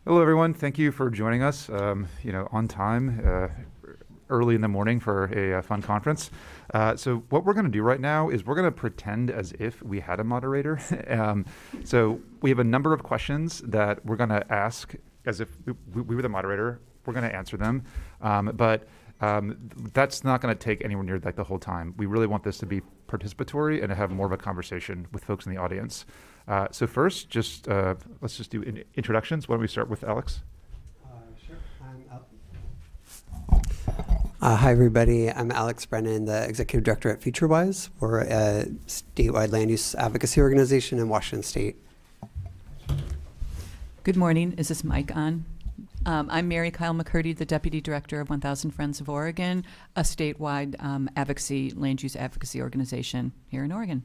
Hello, everyone. Thank you for joining us. On time, early in the morning for a fun conference. So what we're going to do right now is we're going to pretend as if we had a moderator. So we have a number of questions that we're going to ask as if we were the moderator. We're going to answer them, but that's not going to take anywhere near like the whole time. We really want this to be participatory and to have more of a conversation with folks in the audience. So first, let's just do introductions. Why don't we start with Alex? Sure. Hi, everybody. I'm Alex Brennan, the Executive Director at FutureWise. We're a statewide land use advocacy organization in Washington State. Good morning. Is this mic on? I'm Mary Kyle McCurdy, the Deputy Director of 1000 Friends of Oregon, a statewide land use advocacy organization here in Oregon.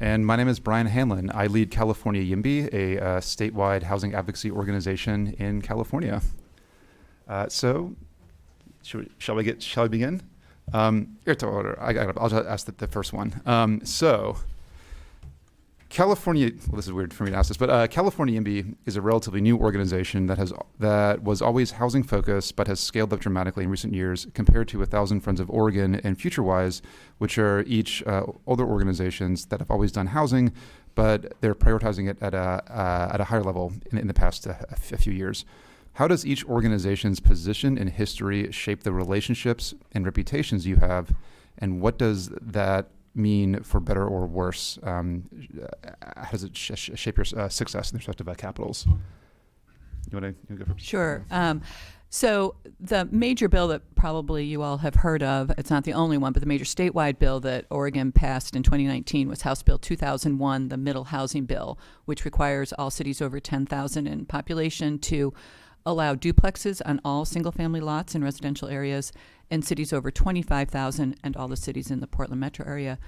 And my name is Brian Hanlon. I lead California YIMBY, a statewide housing advocacy organization in California. So, shall we begin? Here's the order. I'll just ask the first one. California, well, this is weird for me to ask this, but California YIMBY is a relatively new organization that was always housing focused, but has scaled up dramatically in recent years compared to 1000 Friends of Oregon and FutureWise, which are each older organizations that have always done housing, but they're prioritizing it at a higher level in the past a few years. How does each organization's position and history shape the relationships and reputations you have, and what does that mean for better or worse? How does it shape your success in the respective capitals? You want to go first? Sure. So the major bill that probably you all have heard of, it's not the only one, but the major statewide bill that Oregon passed in 2019 was House Bill 2001, the Middle Housing Bill, which requires all cities over 10,000 in population to allow duplexes on all single-family lots in residential areas, and cities over 25,000 and all the cities in the Portland metro area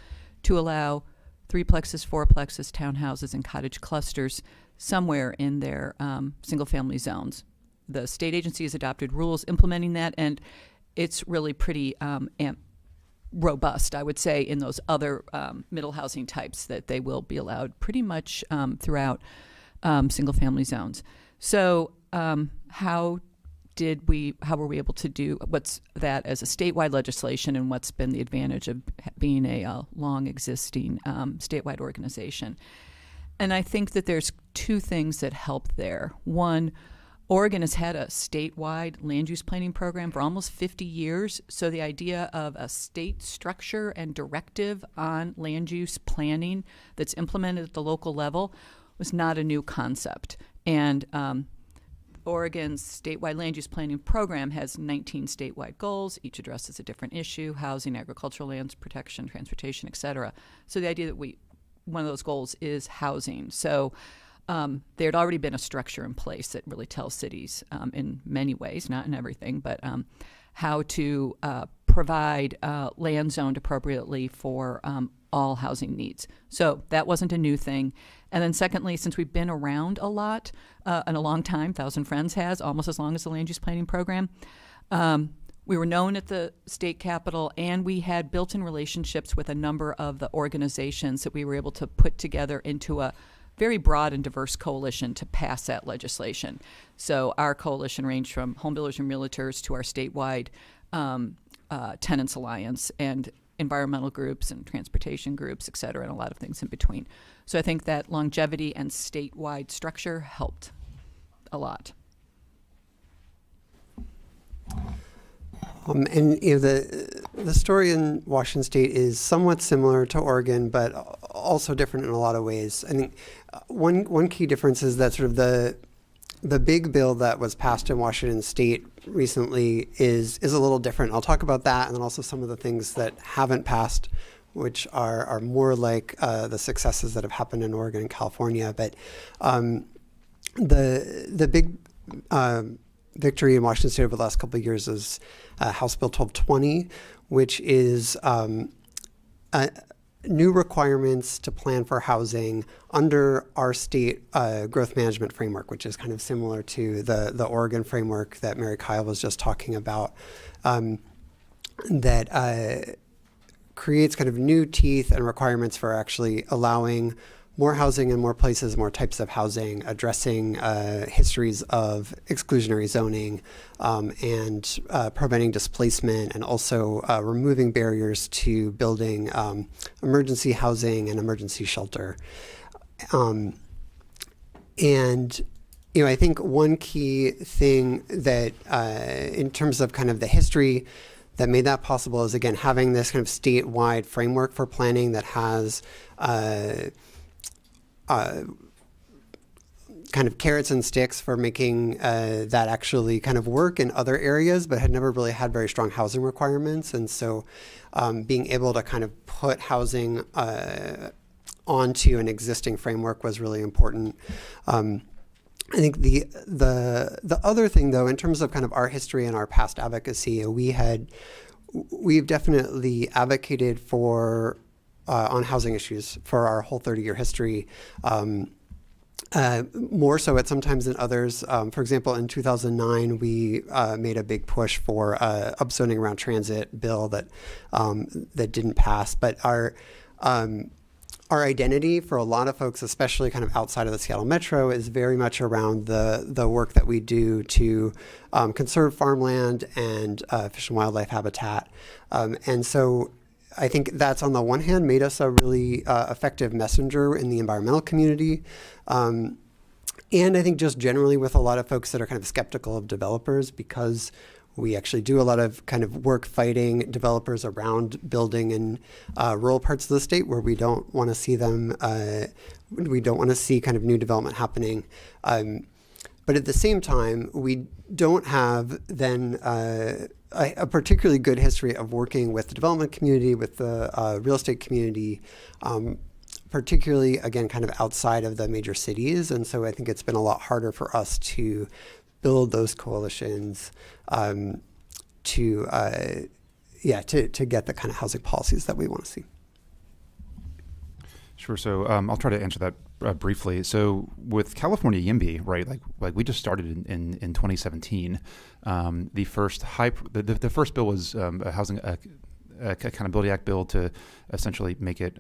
to allow threeplexes, fourplexes, townhouses, and cottage clusters somewhere in their single-family zones. The state agency has adopted rules implementing that, and it's really pretty robust, I would say, in those other middle housing types that they will be allowed pretty much throughout single-family zones. So how were we able to do what's that as a statewide legislation, and what's been the advantage of being a long existing statewide organization? And I think that there's two things that help there. One, Oregon has had a statewide land use planning program for almost 50 years. So the idea of a state structure and directive on land use planning that's implemented at the local level was not a new concept. And Oregon's statewide land use planning program has 19 statewide goals. Each addresses a different issue: housing, agricultural lands, protection, transportation, et cetera. So the idea that one of those goals is housing. So there had already been a structure in place that really tells cities in many ways, not in everything, but how to provide land zoned appropriately for all housing needs. So that wasn't a new thing. And then secondly, since we've been around a lot and a long time, 1000 Friends has, almost as long as the land use planning program, we were known at the state capitol, and we had built-in relationships with a number of the organizations that we were able to put together into a very broad and diverse coalition to pass that legislation. So our coalition ranged from home builders and realtors to our statewide Tenants Alliance and environmental groups and transportation groups, et cetera, and a lot of things in between. So I think that longevity and statewide structure helped a lot. The story in Washington State is somewhat similar to Oregon, but also different in a lot of ways. I think one key difference is that sort of the big bill that was passed in Washington State recently is a little different. I'll talk about that, and then also some of the things that haven't passed, which are more like the successes that have happened in Oregon and California. But the big victory in Washington State over the last couple of years is House Bill 1220, which is new requirements to plan for housing under our state growth management framework, which is kind of similar to the Oregon framework that Mary Kyle was just talking about, that creates kind of new teeth and requirements for actually allowing more housing in more places, more types of housing, addressing histories of exclusionary zoning, and preventing displacement, and also removing barriers to building emergency housing and emergency shelter. And I think one key thing that, in terms of kind of the history that made that possible, is again having this kind of statewide framework for planning that has kind of carrots and sticks for making that actually kind of work in other areas, but had never really had very strong housing requirements. And so being able to kind of put housing onto an existing framework was really important. I think the other thing, though, in terms of kind of our history and our past advocacy, we've definitely advocated for on housing issues for our whole 30-year history. More so at sometimes than others. For example, in 2009, we made a big push for upzoning around transit bill that didn't pass. But our identity for a lot of folks, especially kind of outside of the Seattle Metro, is very much around the work that we do to conserve farmland and fish and wildlife habitat. And so I think that's, on the one hand, made us a really effective messenger in the environmental community. And I think just generally with a lot of folks that are kind of skeptical of developers, because we actually do a lot of kind of work fighting developers around building in rural parts of the state where we don't want to see them, we don't want to see kind of new development happening. But at the same time, we don't have then a particularly good history of working with the development community, with the real estate community, particularly, again, kind of outside of the major cities. And so I think it's been a lot harder for us to build those coalitions to get the kind of housing policies that we want to see. Sure. So I'll try to answer that briefly. So with California YIMBY, right, like we just started in 2017. The first bill was a Housing Accountability Act bill to essentially make it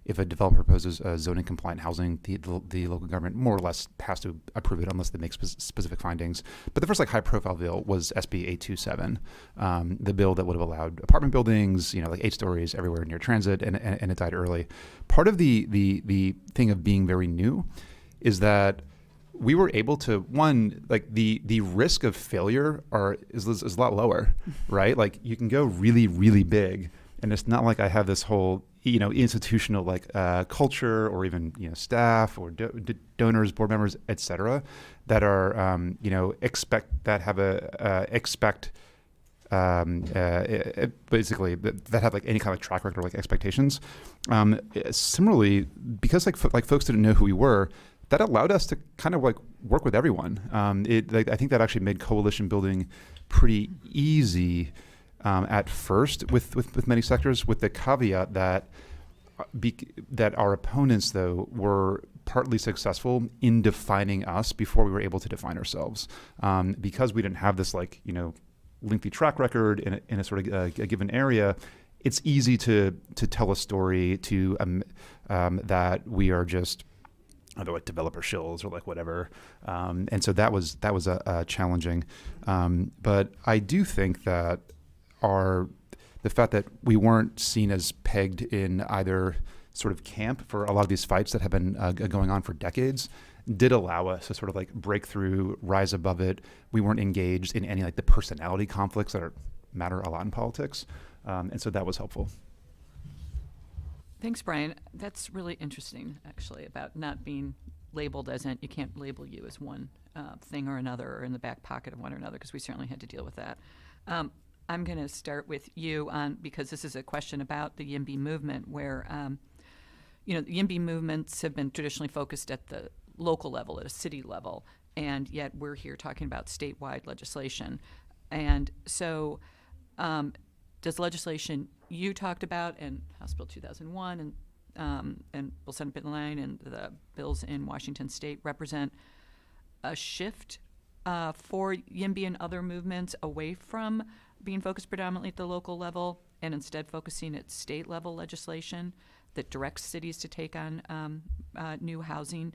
if a developer proposes zoning compliant housing, the local government more or less has to approve it unless they make specific findings. But the first high profile bill was SB 827, the bill that would have allowed apartment buildings, 8 stories everywhere near transit, and it died early. Part of the thing of being very new is that we were able to, the risk of failure is a lot lower, right? Like you can go really, really big, and it's not like I have this whole, institutional culture, or even, staff or donors, board members, et cetera, that are, basically that have any kind of track record or expectations. Similarly, because folks didn't know who we were, that allowed us to kind of work with everyone. I think that actually made coalition building pretty easy at first with many sectors, with the caveat that our opponents, though, were partly successful in defining us before we were able to define ourselves, because we didn't have this lengthy track record in a sort of a given area. It's easy to tell a story to that we are just developer shills or whatever, and so that was challenging. But I do think that the fact that we weren't seen as pegged in either sort of camp for a lot of these fights that have been going on for decades did allow us to sort of break through, rise above it. We weren't engaged in any the personality conflicts that matter a lot in politics, and so that was helpful. Thanks, Brian. That's really interesting, actually, about not being labeled as you can't label you as one thing or another, or in the back pocket of one or another, because we certainly had to deal with that. I'm going to start with you because this is a question about the YIMBY movement, where the YIMBY movements have been traditionally focused at the local level, at a city level, and yet we're here talking about statewide legislation. And so does legislation you talked about, and House Bill 2001 and Bill Senate Bill 9 and the bills in Washington State represent a shift for YIMBY and other movements away from being focused predominantly at the local level and instead focusing at state level legislation? that directs cities to take on new housing?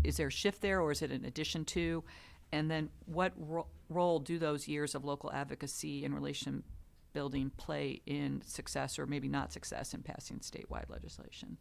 Is there a shift there, or is it in addition to? And then what role do those years of local advocacy and relation building play in success, or maybe not success, in passing statewide legislation?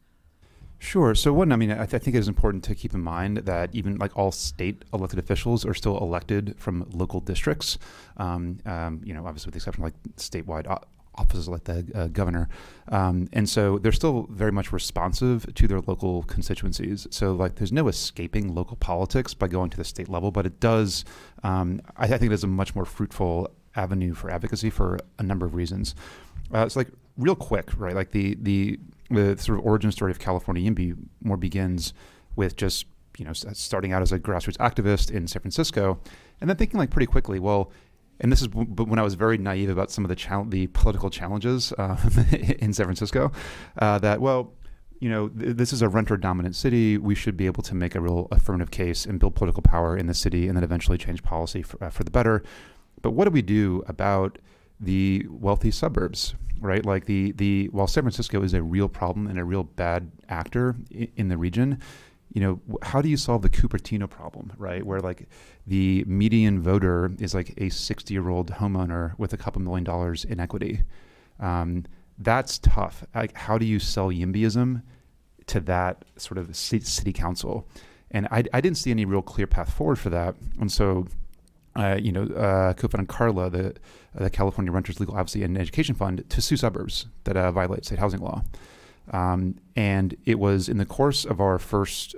Sure. So one, I mean, I think it is important to keep in mind that even like all state elected officials are still elected from local districts. Obviously with the exception of like statewide offices like the governor. And so they're still very much responsive to their local constituencies. So like there's no escaping local politics by going to the state level, but it does, I think it is a much more fruitful avenue for advocacy for a number of reasons. It's like real quick, right? Like the sort of origin story of California YIMBY more begins with just, starting out as a grassroots activist in San Francisco, and then thinking like pretty quickly, well, and this is when I was very naive about some of the political challenges in San Francisco, this is a renter-dominant city. We should be able to make a real affirmative case and build political power in the city, and then eventually change policy for the better. But what do we do about the wealthy suburbs, right? Like while San Francisco is a real problem and a real bad actor in the region, how do you solve the Cupertino problem, right? Where like the median voter is like a 60-year-old homeowner with a couple $1 million in equity. That's tough. Like, how do you sell YIMBYism to that sort of city council? And I didn't see any real clear path forward for that. And so co-founded Carla, the California Renters Legal Advocacy and Education Fund, to sue suburbs that violate state housing law. And it was in the course of our first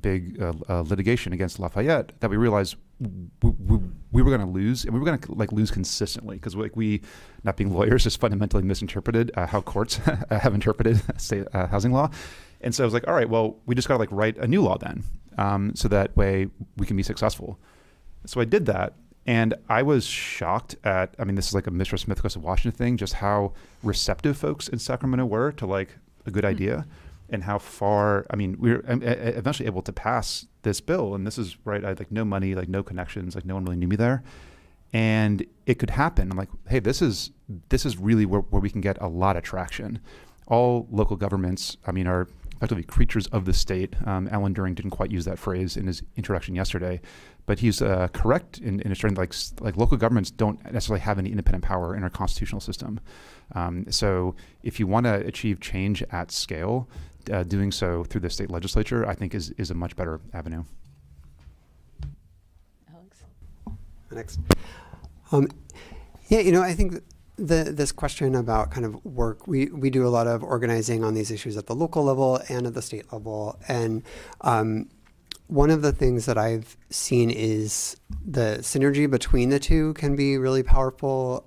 big litigation against Lafayette that we realized we were going to lose, and we were going to lose consistently, because we, not being lawyers, just fundamentally misinterpreted how courts have interpreted state housing law. And so I was like, all right, well, we just got to write a new law then, so that way we can be successful. So I did that, and I was shocked at, this is like a Mr. Smith Goes to Washington thing, just how receptive folks in Sacramento were to a good idea, and how far, we were eventually able to pass this bill. And this is right, I had no money, no connections, no one really knew me there. And it could happen. I'm like, hey, this is really where we can get a lot of traction. All local governments, are effectively creatures of the state. Alan During didn't quite use that phrase in his introduction yesterday, but he's correct in asserting like local governments don't necessarily have any independent power in our constitutional system. So if you want to achieve change at scale, doing so through the state legislature, I think is a much better avenue. Alex? Next. I think this question about kind of work, we do a lot of organizing on these issues at the local level and at the state level. And one of the things that I've seen is the synergy between the two can be really powerful.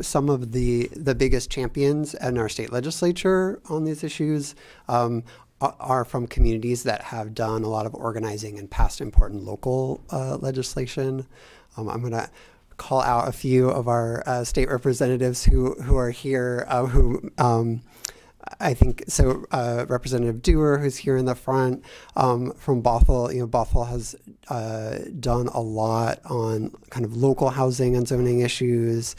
Some of the biggest champions in our state legislature on these issues are from communities that have done a lot of organizing and passed important local legislation. I'm going to call out a few of our state representatives who are here, I think, so Representative Dewar, who's here in the front, from Bothell. Bothell has done a lot on kind of local housing and zoning issues,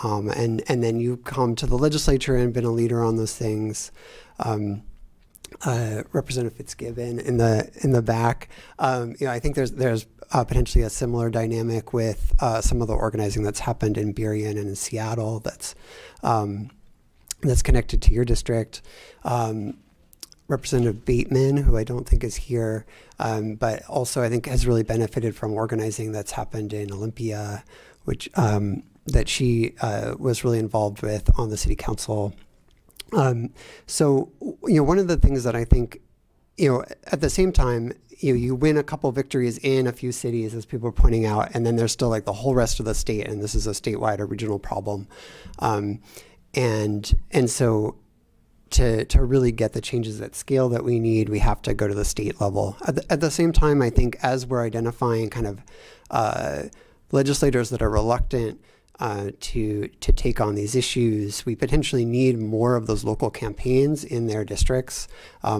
and then you come to the legislature and been a leader on those things. Representative Fitzgibbon in the back. I think there's potentially a similar dynamic with some of the organizing that's happened in Burien and in Seattle that's connected to your district. Representative Bateman, who I don't think is here, but also I think has really benefited from organizing that's happened in Olympia, which that she was really involved with on the city council. So one of the things that I think, at the same time, you win a couple victories in a few cities, as people are pointing out, and then there's still the whole rest of the state, and this is a statewide or regional problem. And so to really get the changes at scale that we need, we have to go to the state level. At the same time, I think as we're identifying kind of legislators that are reluctant to take on these issues, we potentially need more of those local campaigns in their districts,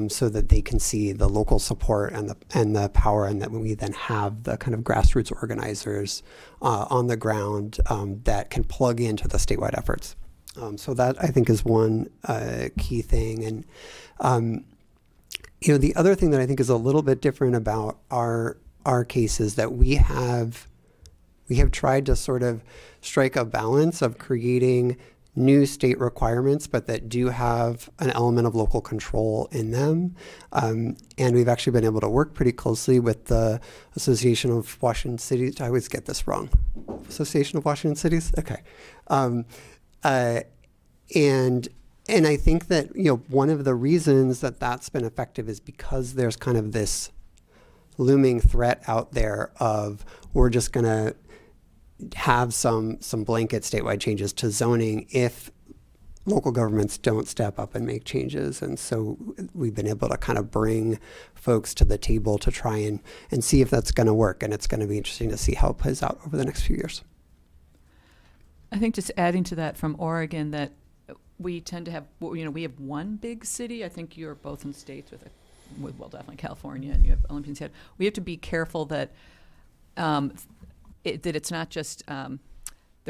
so that they can see the local support and the power, and that we then have the kind of grassroots organizers on the ground that can plug into the statewide efforts. So that I think is one key thing. And the other thing that I think is a little bit different about our case is that we have tried to sort of strike a balance of creating new state requirements, but that do have an element of local control in them. And we've actually been able to work pretty closely with the Association of Washington Cities. I always get this wrong. Association of Washington Cities? Okay. And I think that, one of the reasons that that's been effective is because there's kind of this looming threat out there of we're just going to have some blanket statewide changes to zoning if local governments don't step up and make changes. And so we've been able to kind of bring folks to the table to try and see if that's going to work. And it's going to be interesting to see how it plays out over the next few years. I think just adding to that from Oregon, that we tend to have, we have one big city. I think you're both in states with definitely California, and you have Olympians head. We have to be careful that that it's not just that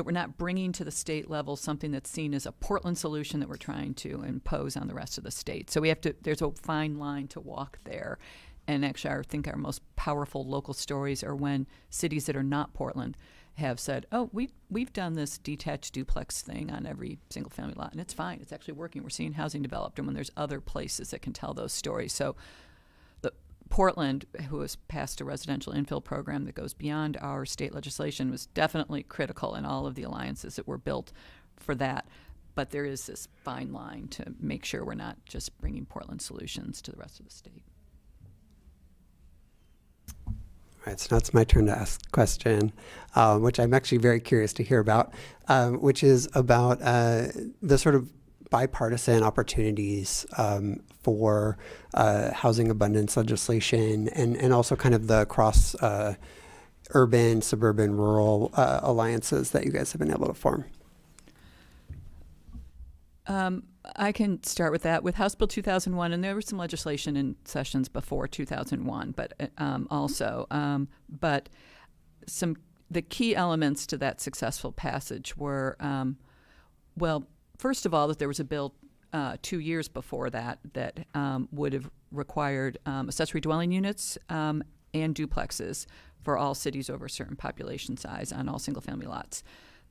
we're not bringing to the state level something that's seen as a Portland solution that we're trying to impose on the rest of the state. So there's a fine line to walk there. And actually, I think our most powerful local stories are when cities that are not Portland have said, oh, we've done this detached duplex thing on every single family lot, and it's fine. It's actually working. We're seeing housing developed, and when there's other places that can tell those stories. So Portland, who has passed a residential infill program that goes beyond our state legislation, was definitely critical in all of the alliances that were built for that. But there is this fine line to make sure we're not just bringing Portland solutions to the rest of the state. All right, so now it's my turn to ask a question, which I'm actually very curious to hear about, which is about the sort of bipartisan opportunities for housing abundance legislation and also kind of the cross urban, suburban, rural alliances that you guys have been able to form. I can start with that. With House Bill 2001, and there was some legislation in sessions before 2001, but the key elements to that successful passage were, first of all, that there was a bill 2 years before that would have required accessory dwelling units and duplexes for all cities over a certain population size on all single-family lots.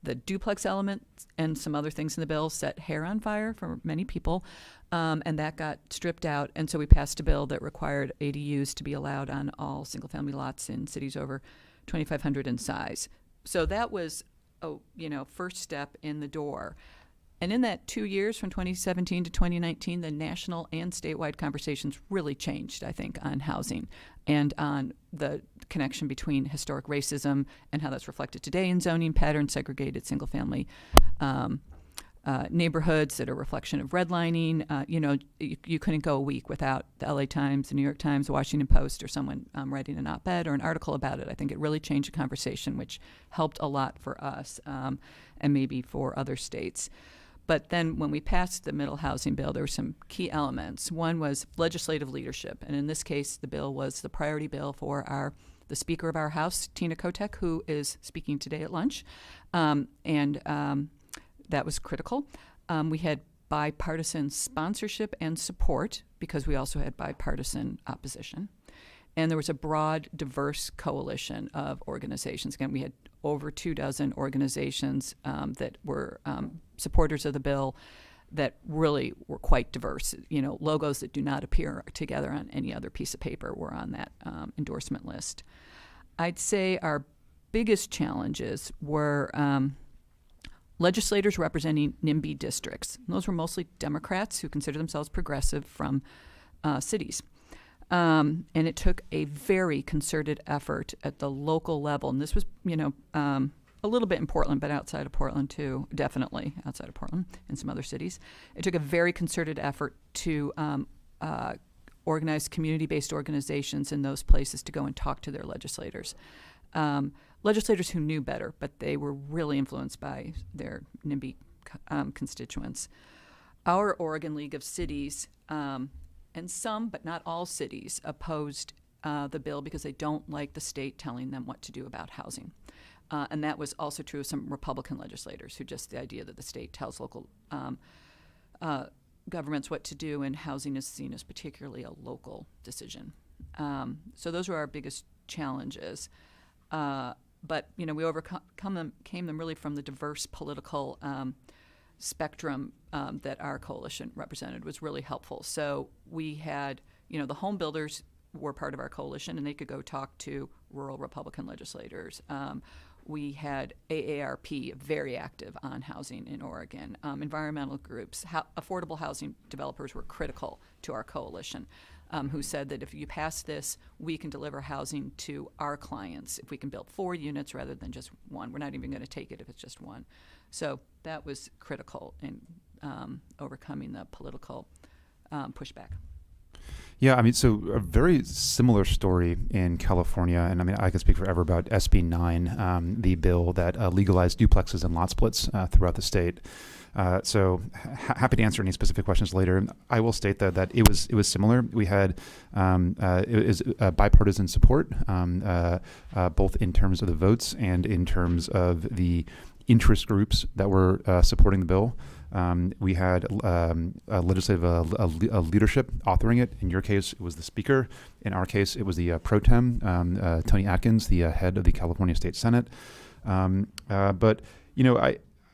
The duplex element and some other things in the bill set hair on fire for many people, and that got stripped out. And so we passed a bill that required ADUs to be allowed on all single-family lots in cities over 2,500 in size. So that was first step in the door. And in that 2 years, from 2017 to 2019, the national and statewide conversations really changed, I think, on housing and on the connection between historic racism and how that's reflected today in zoning patterns, segregated single-family neighborhoods that are a reflection of redlining. You couldn't go a week without the LA Times, the New York Times, the Washington Post, or someone writing an op-ed or an article about it. I think it really changed the conversation, which helped a lot for us and maybe for other states. But then when we passed the middle housing bill, there were some key elements. One was legislative leadership. And in this case, the bill was the priority bill for the Speaker of our House, Tina Kotek, who is speaking today at lunch. And that was critical. We had bipartisan sponsorship and support because we also had bipartisan opposition. And there was a broad, diverse coalition of organizations. Again, we had over 24 organizations that were supporters of the bill that really were quite diverse. Logos that do not appear together on any other piece of paper were on that endorsement list. I'd say our biggest challenges were legislators representing NIMBY districts. And those were mostly Democrats who consider themselves progressive from cities. And it took a very concerted effort at the local level. And this was, a little bit in Portland, but outside of Portland too, definitely outside of Portland and some other cities. It took a very concerted effort to organize community-based organizations in those places to go and talk to their legislators. Legislators who knew better, but they were really influenced by their NIMBY constituents. Our Oregon League of Cities, and some, but not all cities, opposed the bill because they don't like the state telling them what to do about housing. And that was also true of some Republican legislators who just the idea that the state tells local governments what to do, and housing is seen as particularly a local decision. So those were our biggest challenges. But we came them really from the diverse political spectrum that our coalition represented was really helpful. So we had, the home builders were part of our coalition, and they could go talk to rural Republican legislators. We had AARP, very active on housing in Oregon. Environmental groups, affordable housing developers were critical to our coalition, who said that if you pass this, we can deliver housing to our clients if we can build 4 units rather than just 1. We're not even going to take it if it's just 1. So that was critical in overcoming the political pushback. Yeah, so a very similar story in California, and I can speak forever about SB 9, the bill that legalized duplexes and lot splits throughout the state. So happy to answer any specific questions later. I will state that it was similar. We had it was bipartisan support, both in terms of the votes and in terms of the interest groups that were supporting the bill. We had legislative leadership authoring it. In your case, it was the speaker. In our case, it was the pro tem, Tony Atkins, the head of the California State Senate. But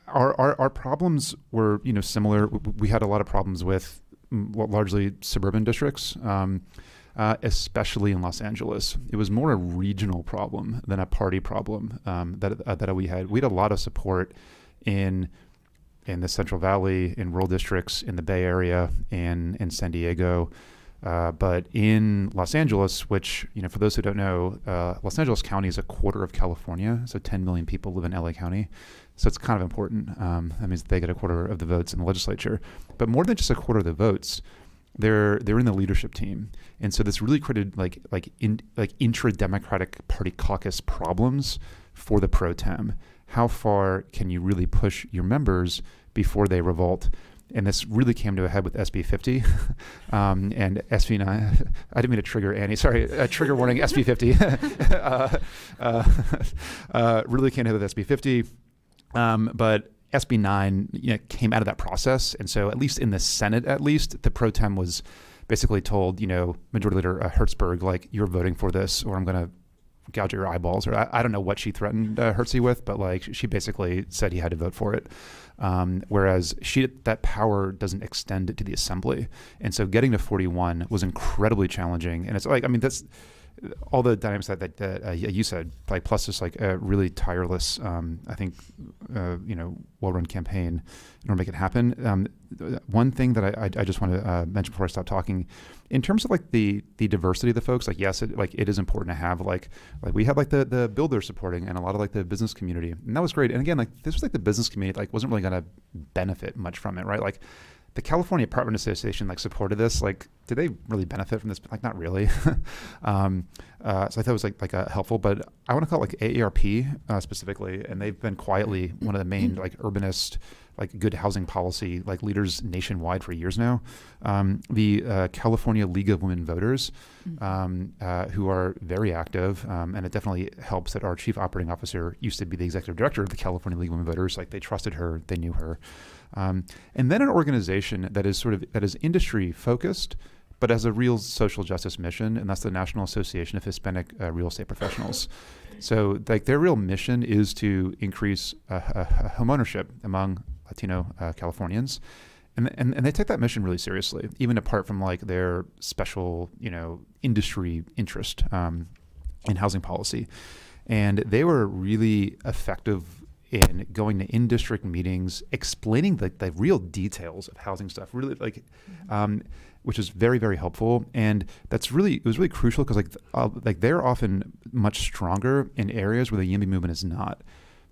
our problems were similar. We had a lot of problems with largely suburban districts, especially in Los Angeles. It was more a regional problem than a party problem that we had. We had a lot of support in the Central Valley, in rural districts, in the Bay Area, in San Diego. But in Los Angeles, which, for those who don't know, Los Angeles County is a quarter of California, so 10 million people live in LA County. So it's kind of important. That means they get a quarter of the votes in the legislature. But more than just a quarter of the votes, they're in the leadership team. And so this really created intra-Democratic Party caucus problems for the pro tem. How far can you really push your members before they revolt? And this really came to a head with SB 50 and SB 9. I didn't mean to trigger Annie. Sorry, trigger warning, SB 50. Really came to a head with SB 50. But SB 9 came out of that process. And so at least in the Senate, the pro tem was basically told, Majority Leader Hertzberg, you're voting for this or I'm going to gouge your eyeballs, or I don't know what she threatened Hertzie with, but she basically said he had to vote for it. Whereas that power doesn't extend to the assembly. And so getting to 41 was incredibly challenging. And it's that's all the dynamics that you said, plus just a really tireless, I think, well-run campaign in order to make it happen. One thing that I just want to mention before I stop talking, in terms of the diversity of the folks, yes, it is important to have we had the builders supporting and a lot of the business community, and that was great. And again, this was the business community wasn't really going to benefit much from it, right? The California Apartment Association supported this. Did they really benefit from this? Not really. So I thought it was helpful, but I want to call it AARP specifically, and they've been quietly one of the main urbanist good housing policy leaders nationwide for years now. The California League of Women Voters, who are very active, and it definitely helps that our chief operating officer used to be the executive director of the California League of Women Voters. They trusted her, they knew her. And then an organization that is industry focused, but has a real social justice mission, and that's the National Association of Hispanic Real Estate Professionals. So their real mission is to increase home ownership among Latino Californians. And they take that mission really seriously, even apart from their special, industry interest in housing policy. And they were really effective in going to in-district meetings, explaining the real details of housing stuff, really which is very, very helpful. And it was really crucial because they're often much stronger in areas where the YIMBY movement is not.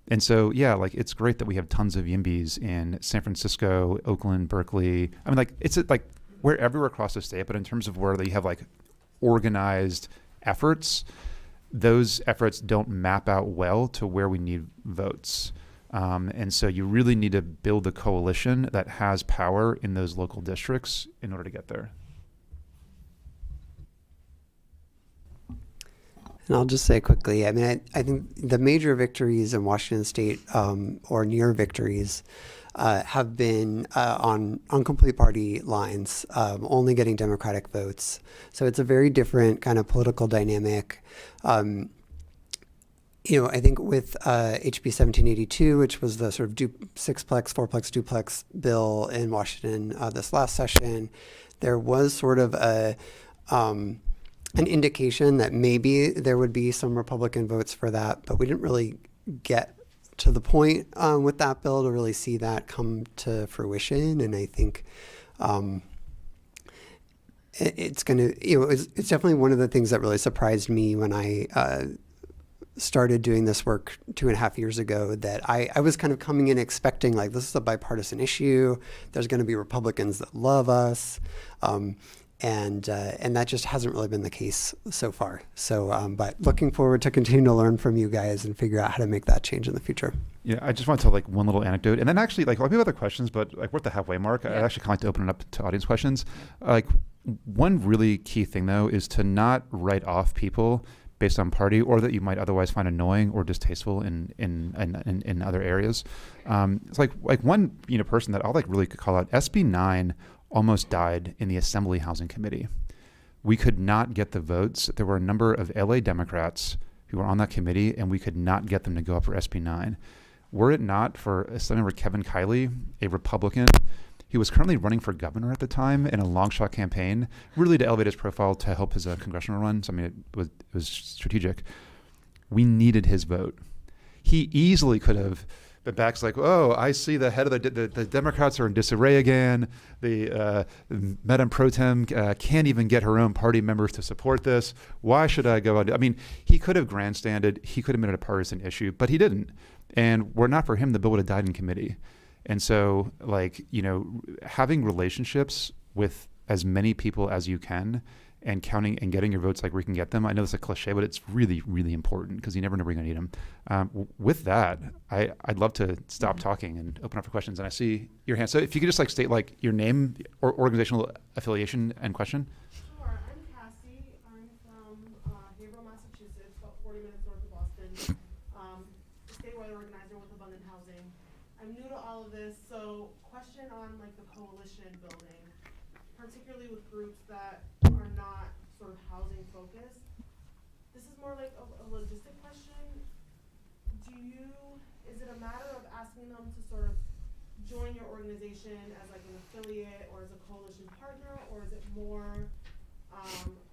And so, it's great that we have tons of YIMBYs in San Francisco, Oakland, Berkeley. It's we're everywhere across the state, but in terms of where they have organized efforts, those efforts don't map out well to where we need votes. And so you really need to build a coalition that has power in those local districts in order to get there. And I'll just say quickly, I mean, I think the major victories in Washington State, or near victories, have been on complete party lines, only getting Democratic votes. So it's a very different kind of political dynamic. I think with HB 1782, which was the sort of sixplex, fourplex, duplex bill in Washington this last session, there was sort of an indication that maybe there would be some Republican votes for that, but we didn't really get to the point with that bill to really see that come to fruition. And I think it's going to, it's definitely one of the things that really surprised me when I started doing this work 2.5 years ago, that I was kind of coming in expecting like, this is a bipartisan issue. There's going to be Republicans that love us. And that just hasn't really been the case so far. So, but looking forward to continue to learn from you guys and figure out how to make that change in the future. Yeah, I just want to tell like one little anecdote, and then actually like a lot of other questions, but like we're at the halfway mark. Yeah. I'd actually kind of like to open it up to audience questions. Like one really key thing though is to not write off people based on party, or that you might otherwise find annoying or distasteful in other areas. It's like one person that I'll like really call out. SB 9 almost died in the Assembly Housing Committee. We could not get the votes. There were a number of LA Democrats who were on that committee, and we could not get them to go up for SB 9. Were it not for Assemblymember Kevin Kiley, a Republican, he was currently running for governor at the time in a long shot campaign, really to elevate his profile to help his congressional run. So I mean, it was strategic. We needed his vote. He easily could have been back like, oh, I see the head of the Democrats are in disarray again. The Madame Pro Tem can't even get her own party members to support this. Why should I go on? I mean, he could have grandstanded. He could have made it a partisan issue, but he didn't. And were it not for him, the bill would have died in committee. And so, like, having relationships with as many people as you can and counting and getting your votes like where you can get them. I know it's a cliche, but it's really, really important because you never know where you're going to need them. With that, I'd love to stop talking and open up for questions. And I see your hand. So if you could just like state like your name or organizational affiliation and question. Sure. I'm Cassie. I'm from Haverhill, Massachusetts, about 40 minutes north of Boston. Statewide organizer with Abundant Housing. I'm new to all of this, so question on like the coalition building, particularly with groups that are not sort of housing focused. This is more like a logistic question. Is it a matter of asking them to sort of join your organization as like an affiliate or as a coalition partner, or is it more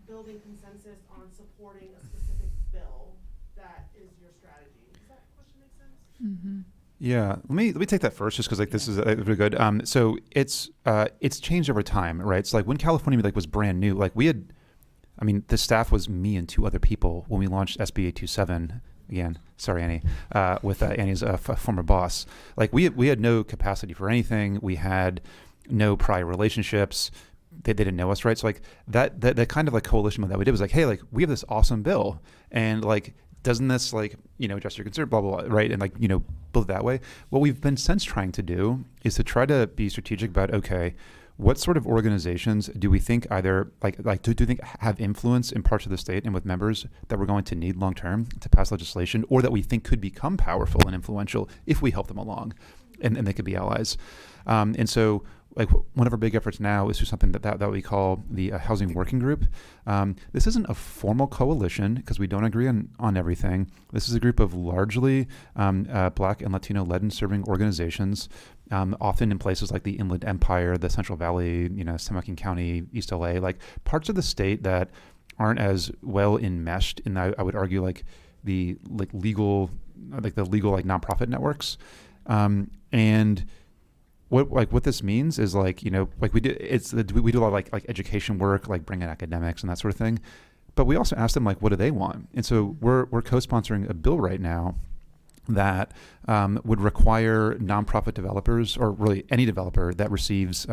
building consensus on supporting a specific bill that is your strategy? Does that question make sense? Mm-hmm. Yeah, let me take that first, just because like this is really good. So it's changed over time, right? So like when California like was brand new, like the staff was me and 2 other people when we launched SB 827. Again, sorry Annie, with Annie's former boss. Like we had no capacity for anything. We had no prior relationships. They didn't know us, right? So like that kind of like coalition that we did was like, hey, like we have this awesome bill, and like, doesn't this like, address your concern, blah, blah, blah, right? And like, build it that way. What we've been since trying to do is to try to be strategic about, okay, what sort of organizations do we think either do you think have influence in parts of the state and with members that we're going to need long term to pass legislation, or that we think could become powerful and influential if we help them along, and they could be allies. And so like one of our big efforts now is through something that we call the Housing Working Group. This isn't a formal coalition because we don't agree on everything. This is a group of largely Black and Latino-led and serving organizations, often in places like the Inland Empire, the Central Valley, San Joaquin County, East LA, like parts of the state that aren't as well enmeshed in, I would argue, like the legal nonprofit networks. And what this means is we do a lot of like education work, like bring in academics and that sort of thing, but we also ask them what do they want, and so we're co-sponsoring a bill right now that would require nonprofit developers, or really any developer that receives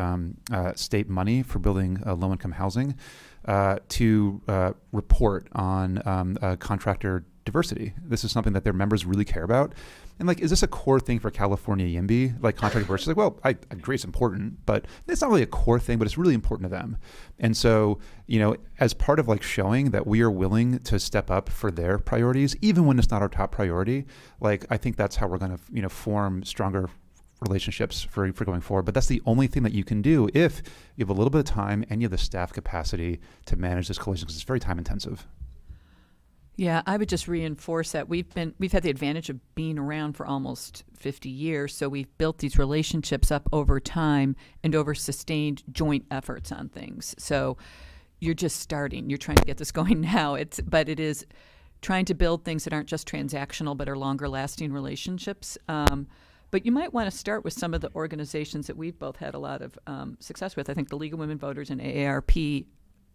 state money for building low-income housing, to report on contractor diversity. This is something that their members really care about. And like, is this a core thing for California YIMBY? Like contract diversity, like, well, I agree it's important, but it's not really a core thing, but it's really important to them. And so, as part of like showing that we are willing to step up for their priorities, even when it's not our top priority, like, I think that's how we're going to, form stronger relationships for going forward. But that's the only thing that you can do if you have a little bit of time and you have the staff capacity to manage this coalition, because it's very time intensive. Yeah, I would just reinforce that we've had the advantage of being around for almost 50 years, so we've built these relationships up over time and over sustained joint efforts on things. So you're just starting. You're trying to get this going now. But it is trying to build things that aren't just transactional but are longer lasting relationships. But you might want to start with some of the organizations that we've both had a lot of success with. I think the League of Women Voters and AARP,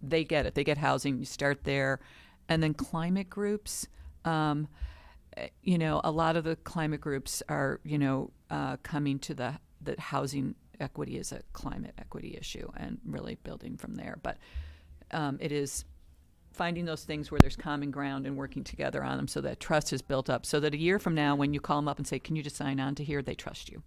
they get it. They get housing. You start there. And then climate groups, a lot of the climate groups are, coming to that housing equity is a climate equity issue and really building from there. But it is finding those things where there's common ground and working together on them so that trust is built up, so that a year from now, when you call them up and say, can you just sign on to here, they trust you.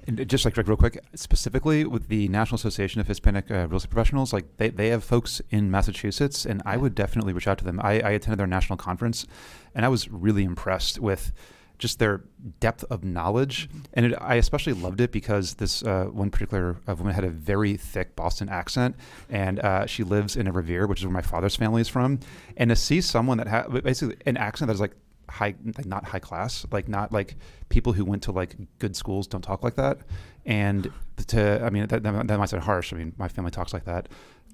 And just like real quick, specifically with the National Association of Hispanic Real Estate Professionals, like they have folks in Massachusetts, and I would definitely reach out to them. I attended their national conference, and I was really impressed with just their depth of knowledge. And I especially loved it because this one particular woman had a very thick Boston accent, and she lives in a Revere, which is where my father's family is from. And to see someone that had basically an accent that is like high, like not high class, like not like people who went to like good schools don't talk like that. And that might sound harsh. I mean, my family talks like that,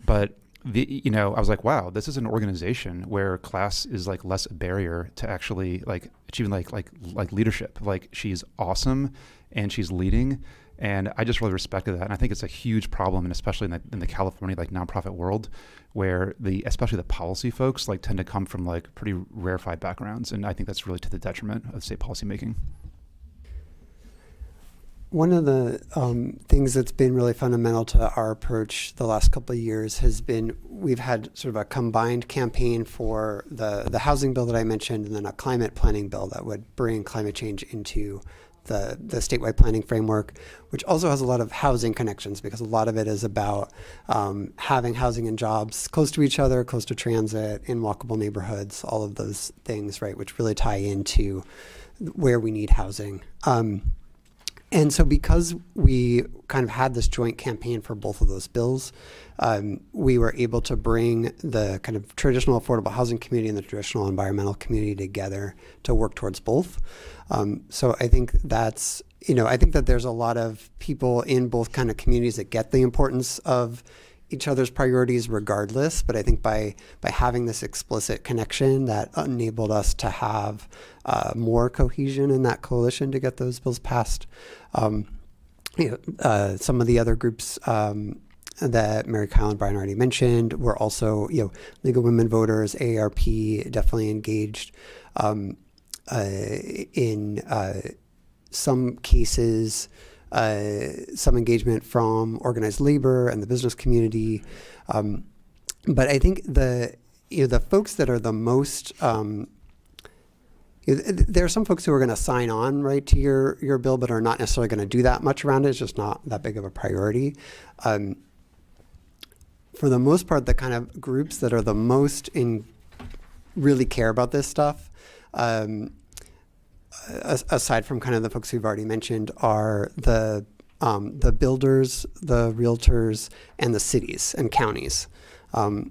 but I was like, wow, this is an organization where class is like less a barrier to actually like achieving like leadership. Like, she's awesome and she's leading. And I just really respected that. And I think it's a huge problem, and especially in the California like nonprofit world, where especially the policy folks like tend to come from like pretty rarefied backgrounds. And I think that's really to the detriment of state policymaking. One of the things that's been really fundamental to our approach the last couple of years has been we've had sort of a combined campaign for the housing bill that I mentioned, and then a climate planning bill that would bring climate change into the statewide planning framework, which also has a lot of housing connections, because a lot of it is about having housing and jobs close to each other, close to transit, in walkable neighborhoods, all of those things, right, which really tie into where we need housing. And so because we kind of had this joint campaign for both of those bills, we were able to bring the kind of traditional affordable housing community and the traditional environmental community together to work towards both. So I think that's, I think that there's a lot of people in both kind of communities that get the importance of each other's priorities regardless, but I think by having this explicit connection, that enabled us to have more cohesion in that coalition to get those bills passed. Some of the other groups that Mary Kyle and Brian already mentioned were also, League of Women Voters, AARP, definitely engaged in some cases. Some engagement from organized labor and the business community, but I think the folks that are the most there are some folks who are going to sign on right to your bill, but are not necessarily going to do that much around it. It's just not that big of a priority. For the most part, the kind of groups that are the most really care about this stuff, aside from kind of the folks we've already mentioned, are the builders, the realtors, and the cities and counties. I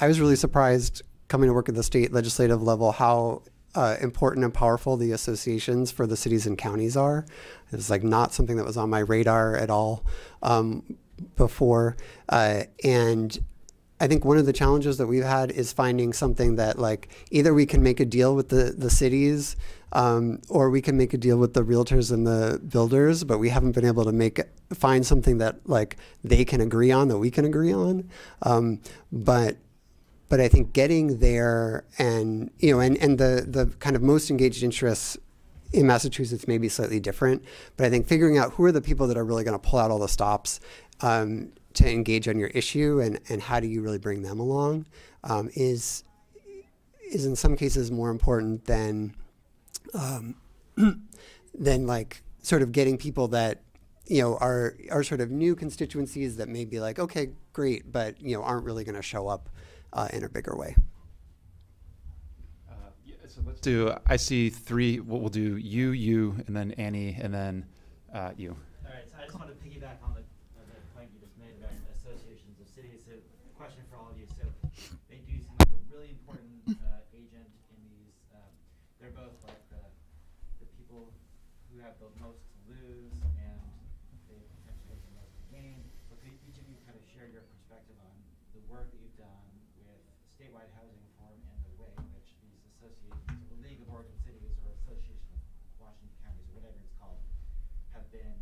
was really surprised coming to work at the state legislative level how important and powerful the associations for the cities and counties are. It's like not something that was on my radar at all before. And I think one of the challenges that we've had is finding something that like either we can make a deal with the cities or we can make a deal with the realtors and the builders, but we haven't been able to find something that like they can agree on, that we can agree on. But I think getting there and the kind of most engaged interests in Massachusetts may be slightly different, but I think figuring out who are the people that are really going to pull out all the stops to engage on your issue and how do you really bring them along is is in some cases more important than like sort of getting people that, you know, are sort of new constituencies that may be like, okay, great, but, you know, aren't really going to show up in a bigger way. So let's do, I see three, we'll do you, and then Annie, and then you. All right, so I just want to piggyback on the point you just made about associations of cities. So, question for all of you. So, they do seem like a really important agent in these. They're both like the people who have the most to lose, and they potentially have the most to gain. But could each of you kind of share your perspective on the work that you've done with statewide housing reform and the way in which these associations, the League of Oregon Cities or Association of Washington Counties, or whatever it's called, have been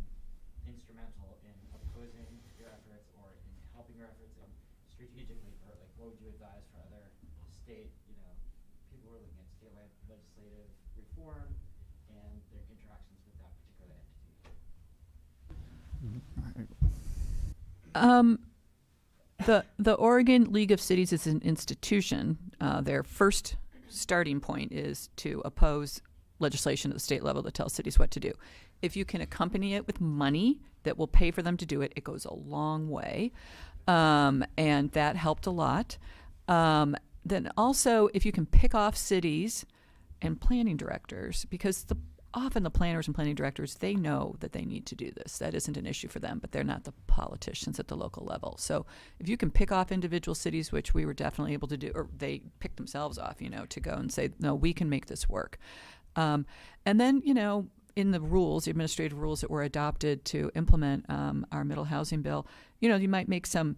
instrumental in opposing your efforts or in helping your efforts, and strategically, for like, what would you advise for other state, you know, people who are looking at statewide legislative reform and their interactions with that particular entity? The Oregon League of Cities is an institution. Their first starting point is to oppose legislation at the state level that tells cities what to do. If you can accompany it with money that will pay for them to do it, it goes a long way. And that helped a lot. Then also, if you can pick off cities and planning directors, because often the planners and planning directors, they know that they need to do this. That isn't an issue for them, but they're not the politicians at the local level. So if you can pick off individual cities, which we were definitely able to do, or they picked themselves off, you know, to go and say, no, we can make this work. And then, you know, in the rules, the administrative rules that were adopted to implement our middle housing bill, you know, you might make some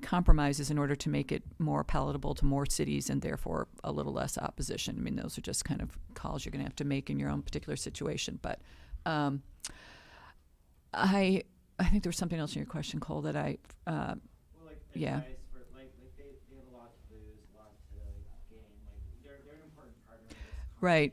compromises in order to make it more palatable to more cities and therefore a little less opposition. I mean, those are just kind of calls you're going to have to make in your own particular situation. But I think there was something else in your question, Cole, that I Well, like yeah. advice for like they have a lot to lose, a lot to gain. Like they're an important partner in this Right.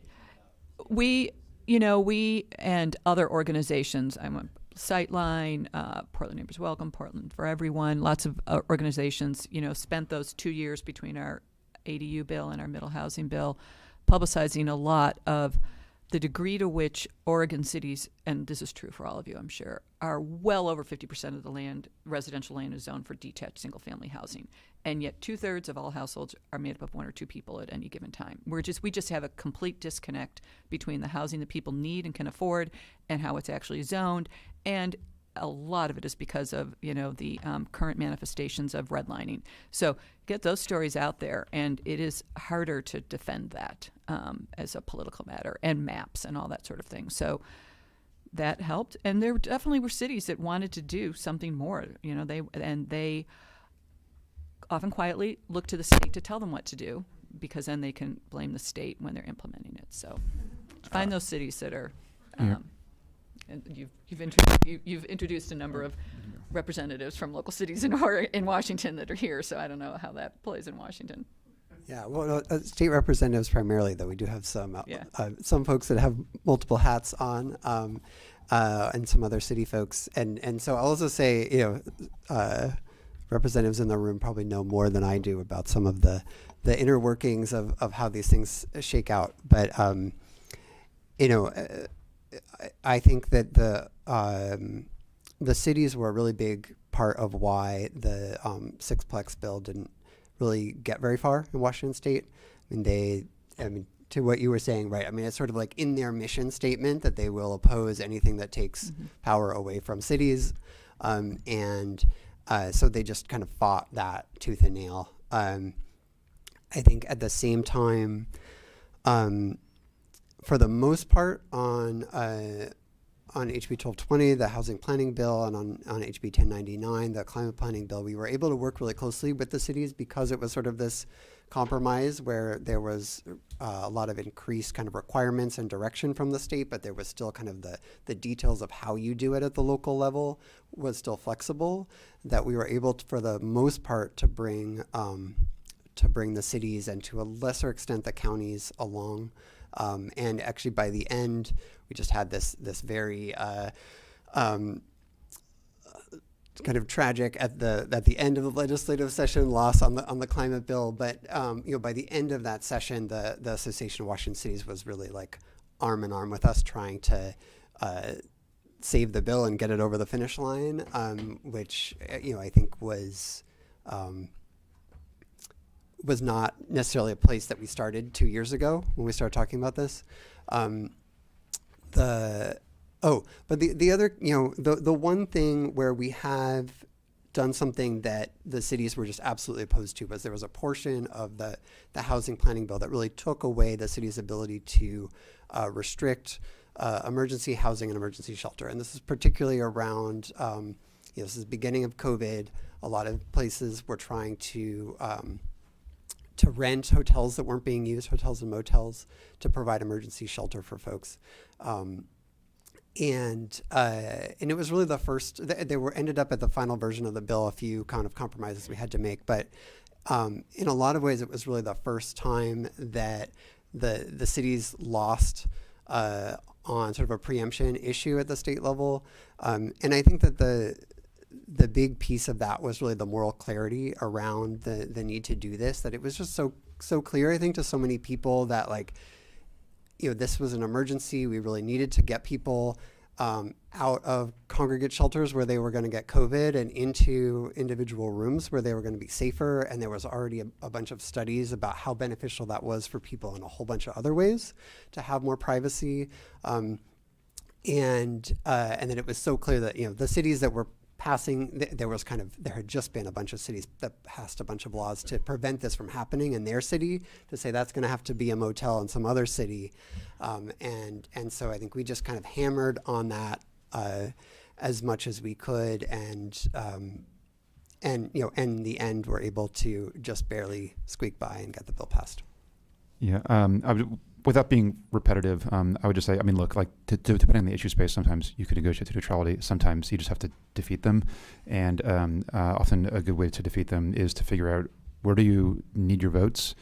conversation about We and other organizations, I'm a Sightline, Portland Neighbors Welcome, Portland for Everyone, lots of organizations, you know, spent those 2 years between our ADU bill and our middle housing bill publicizing a lot of the degree to which Oregon cities, and this is true for all of you, I'm sure, are well over 50% of the land, residential land is zoned for detached single-family housing. And yet 2/3 of all households are made up of one or two people at any given time. We just have a complete disconnect between the housing that people need and can afford and how it's actually zoned. And a lot of it is because of, you know, the current manifestations of redlining. So get those stories out there, and it is harder to defend that as a political matter, and maps and all that sort of thing. So that helped, and there definitely were cities that wanted to do something more. You know, they often quietly look to the state to tell them what to do, because then they can blame the state when they're implementing it. So find those cities that are. And you've introduced a number of representatives from local cities in Washington that are here, so I don't know how that plays in Washington. Yeah, well, state representatives primarily, though we do have some Yeah. some folks that have multiple hats on, and some other city folks, and so I'll also say, you know, representatives in the room probably know more than I do about some of the inner workings of how these things shake out, but you know. I think that the cities were a really big part of why the sixplex bill didn't really get very far in Washington State. I mean, to what you were saying, right? I mean, it's sort of like in their mission statement that they will oppose anything that takes power away from cities, and so they just kind of fought that tooth and nail. I think at the same time. For the most part, on HB 1220, the housing planning bill, and on HB 1099, the climate planning bill, we were able to work really closely with the cities because it was sort of this compromise where there was a lot of increased kind of requirements and direction from the state, but there was still kind of the details of how you do it at the local level was still flexible, that we were able to, for the most part, to bring the cities and to a lesser extent the counties along. And actually, by the end, we just had this very kind of tragic at the end of the legislative session, loss on the climate bill. But by the end of that session, the Association of Washington Cities was really like arm in arm with us, trying to save the bill and get it over the finish line, which I think was not necessarily a place that we started 2 years ago when we started talking about this. But the other, the one thing where we have done something that the cities were just absolutely opposed to was there was a portion of the housing planning bill that really took away the city's ability to restrict emergency housing and emergency shelter. And this is particularly around, this is the beginning of COVID. A lot of places were trying to rent hotels that weren't being used, hotels and motels, to provide emergency shelter for folks. And it was really the first. They ended up at the final version of the bill. A few kind of compromises we had to make, but in a lot of ways, it was really the first time that the cities lost on sort of a preemption issue at the state level. And I think that the big piece of that was really the moral clarity around the need to do this. That it was just so clear, I think, to so many people that this was an emergency. We really needed to get people out of congregate shelters where they were going to get COVID and into individual rooms where they were going to be safer. And there was already a bunch of studies about how beneficial that was for people in a whole bunch of other ways to have more privacy. And then it was so clear that, the cities that were passing, there had just been a bunch of cities that passed a bunch of laws to prevent this from happening in their city, to say that's going to have to be a motel in some other city. And so I think we just kind of hammered on that as much as we could. And in the end, we're able to just barely squeak by and get the bill passed. Yeah. Without being repetitive, I would just say, look, depending on the issue space, sometimes you could negotiate to neutrality. Sometimes you just have to defeat them. And often a good way to defeat them is to figure out where do you need your votes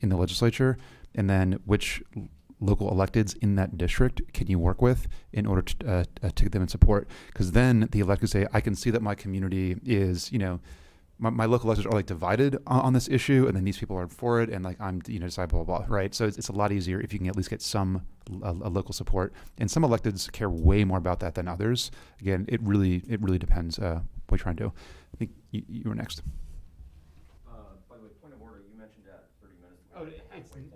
in the legislature, and then which local electeds in that district can you work with in order to get them in support. Because then the electeds say, I can see that my community is, my local electors are divided on this issue, and then these people are for it, and I'm decide blah blah blah, right? So it's a lot easier if you can at least get some local support, and some electeds care way more about that than others. Again, it really depends what you're trying to do. I think you were next. By the way, point of order, you mentioned at 30 minutes. Oh, it's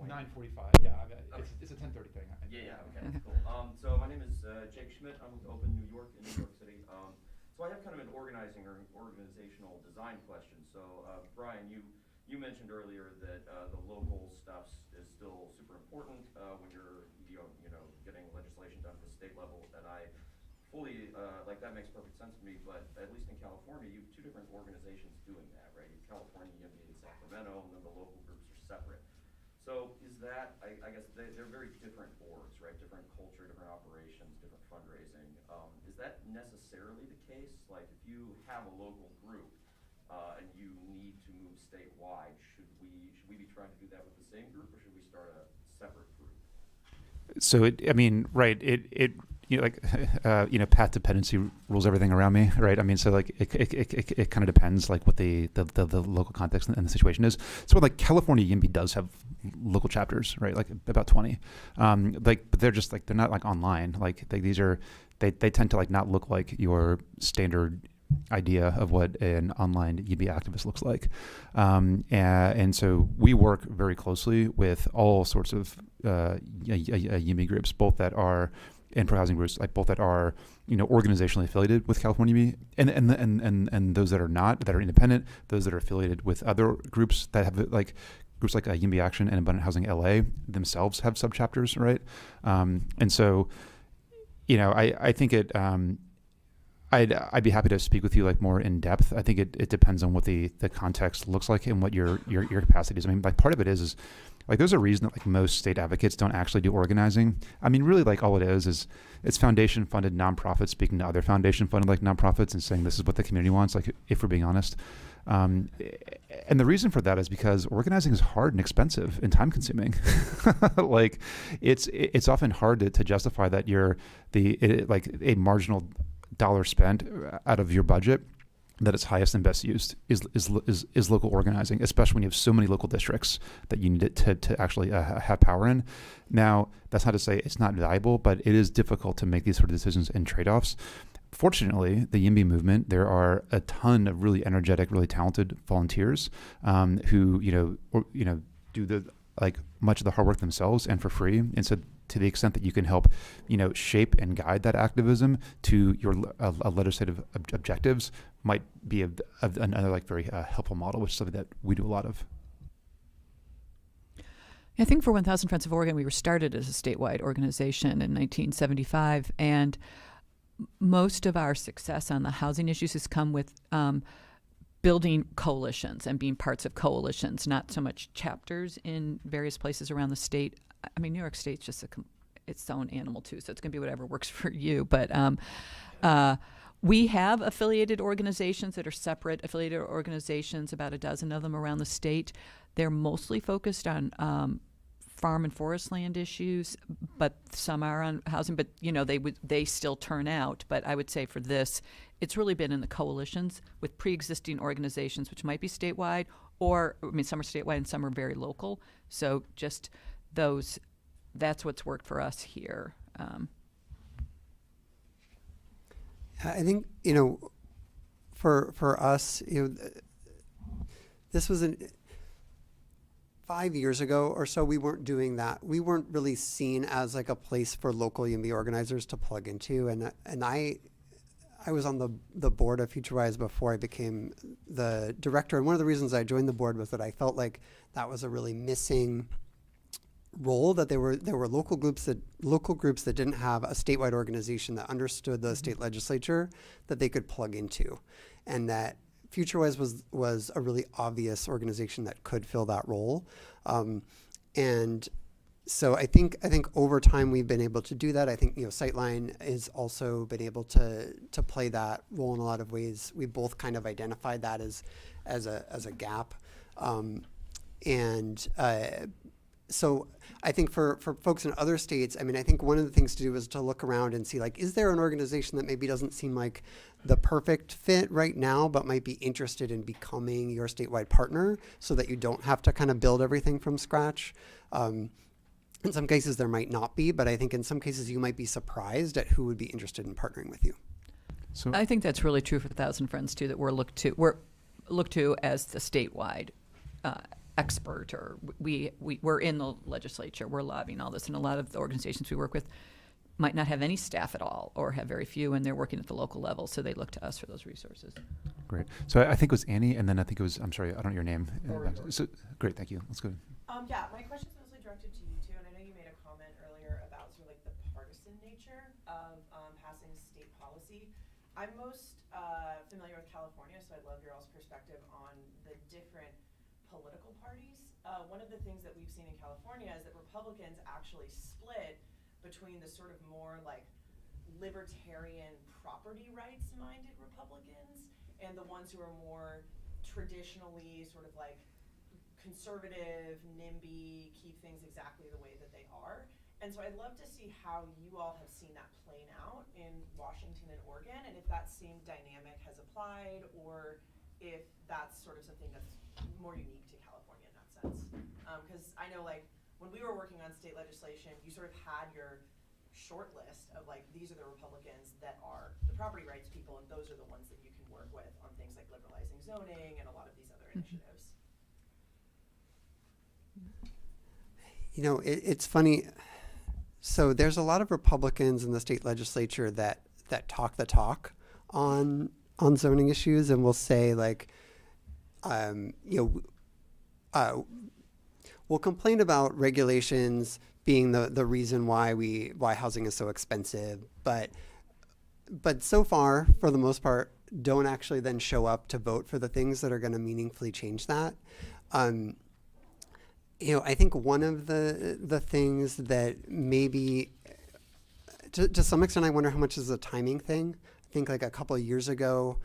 9:45. Yeah, it's a 10:30 thing. Yeah, okay, cool. So my name is Jake Schmidt. I'm with Open New York in New York City. So I have kind of an organizing or organizational design question. So Brian, you mentioned earlier that the local stuff is still super important when you're getting legislation done at the state level, and I fully that makes perfect sense to me. But at least in California, you have two different organizations doing that, right? California EMB in Sacramento, and then the local groups are separate. So is that, I guess they're very different orgs, right? Different culture, different operations, different fundraising. Is that necessarily the case? Like if you have a local group and you need to move statewide, should we be trying to do that with the same group, or should we start a separate group? So path dependency rules everything around me, right? So it kind of depends what the local context and the situation is. So California YIMBY does have local chapters, right? About 20. But they're just they're not online. They tend to not look like your standard idea of what an online YIMBY activist looks like. And so we work very closely with all sorts of YIMBY groups, both that are and pro-housing groups, both that are, organizationally affiliated with California YIMBY and those that are not, that are independent, those that are affiliated with other groups that have groups like YIMBY Action and Abundant Housing LA themselves have subchapters, right? And so, I think it, I'd be happy to speak with you more in depth. I think it depends on what the context looks like and what your capacity is. Part of it is there's a reason that most state advocates don't actually do organizing. Really all it is it's foundation funded nonprofits speaking to other foundation funded nonprofits and saying this is what the community wants, if we're being honest. And the reason for that is because organizing is hard and expensive and time consuming. It's often hard to justify that you're a marginal dollar spent out of your budget that it's highest and best used is local organizing, especially when you have so many local districts that you need it to actually have power in. Now, that's not to say it's not valuable, but it is difficult to make these sort of decisions and trade-offs. Fortunately, the YIMBY movement, there are a ton of really energetic, really talented volunteers who do the much of the hard work themselves and for free. And so, to the extent that you can help, shape and guide that activism to your legislative objectives, might be another very helpful model, which is something that we do a lot of. I think for 1,000 Friends of Oregon, we were started as a statewide organization in 1975, and most of our success on the housing issues has come with building coalitions and being parts of coalitions, not so much chapters in various places around the state. I mean, New York State's just its own animal too, so it's going to be whatever works for you. But we have affiliated organizations that are separate affiliated organizations, about a dozen of them around the state. They're mostly focused on farm and forest land issues, but some are on housing. But they still turn out. But I would say for this, it's really been in the coalitions with pre-existing organizations, which might be statewide, or some are statewide and some are very local. So just that's what's worked for us here. I think, for us, this was 5 years ago or so, we weren't doing that. We weren't really seen as a place for local YIMBY organizers to plug into. And I was on the board of FutureWise before I became the director. And one of the reasons I joined the board was that I felt like that was a really missing role, that there were local groups that didn't have a statewide organization that understood the state legislature that they could plug into, and that FutureWise was a really obvious organization that could fill that role. And so I think over time we've been able to do that. I think Sightline has also been able to play that role in a lot of ways. We both kind of identified that as a gap, so I think for folks in other states, I think one of the things to do is to look around and see, is there an organization that maybe doesn't seem like the perfect fit right now, but might be interested in becoming your statewide partner so that you don't have to kind of build everything from scratch. In some cases there might not be, but I think in some cases you might be surprised at who would be interested in partnering with you. So I think that's really true for 1,000 Friends too, that we're looked to as the statewide expert, or we're in the legislature, we're lobbying all this, and a lot of the organizations we work with might not have any staff at all or have very few, and they're working at the local level, so they look to us for those resources. Great. So I think it was Annie, and then I think it was, I'm sorry, I don't know your name. So great, thank you. Let's go. Yeah, my question's mostly directed to you two, and I know you made a comment earlier about sort of the partisan nature of passing state policy. I'm most familiar with California, so I'd love your all's perspective on the different political parties. One of the things that we've seen in California is that Republicans actually split between the sort of more libertarian property rights minded Republicans and the ones who are more traditionally sort of conservative, NIMBY, keep things exactly the way that they are. And so I'd love to see how you all have seen that playing out in Washington and Oregon, and if that same dynamic has applied, or if that's sort of something that's more unique to California in that sense. Because I know when we were working on state legislation, you sort of had your short list of these are the Republicans that are the property rights people, and those are the ones that you can work with on things like liberalizing zoning and a lot of these other initiatives. It's funny. So there's a lot of Republicans in the state legislature that talk the talk on zoning issues, and will say we'll complain about regulations being the reason why housing is so expensive, but so far, for the most part, don't actually then show up to vote for the things that are going to meaningfully change that. I think one of the things that maybe, to some extent, I wonder how much is a timing thing. I think a couple of years ago,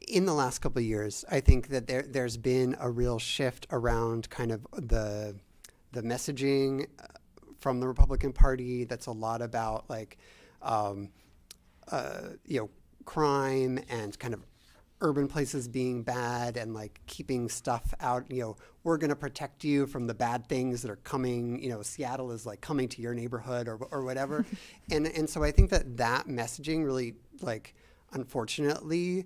in the last couple of years, I think that there's been a real shift around kind of the messaging from the Republican Party that's a lot about crime and kind of urban places being bad and like keeping stuff out, we're going to protect you from the bad things that are coming, Seattle is like coming to your neighborhood or whatever. and so I think that messaging really, like, unfortunately,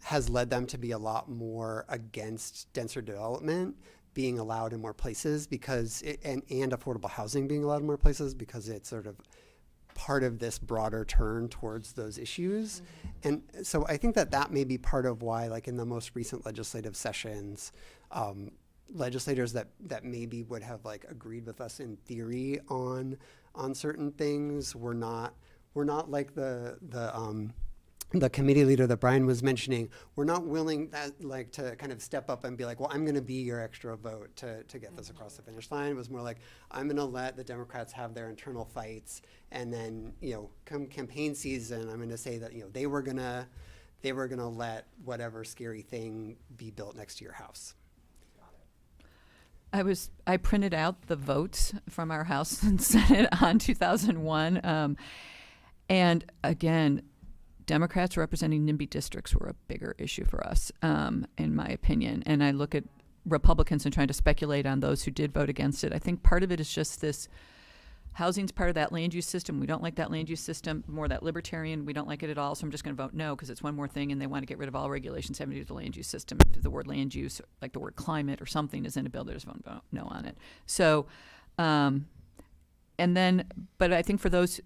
has led them to be a lot more against denser development being allowed in more places and affordable housing being allowed in more places because it's sort of part of this broader turn towards those issues. And so I think that may be part of why, like, in the most recent legislative sessions, legislators that maybe would have like agreed with us in theory on certain things were not like the committee leader that Brian was mentioning. We're not willing to kind of step up and be like, well, I'm going to be your extra vote to get this across the finish line. It was more like, I'm going to let the Democrats have their internal fights, and then come campaign season, I'm going to say that they were going to let whatever scary thing be built next to your house. I printed out the votes from our House and Senate on 2001, and again, Democrats representing NIMBY districts were a bigger issue for us, in my opinion. And I look at Republicans and trying to speculate on those who did vote against it. I think part of it is just this: housing's part of that land use system. We don't like that land use system. More that libertarian, we don't like it at all. So I'm just going to vote no because it's one more thing, and they want to get rid of all regulations having to do with the land use system. If the word land use, like the word climate or something, is in a bill, they just vote no on it. So, but I think for those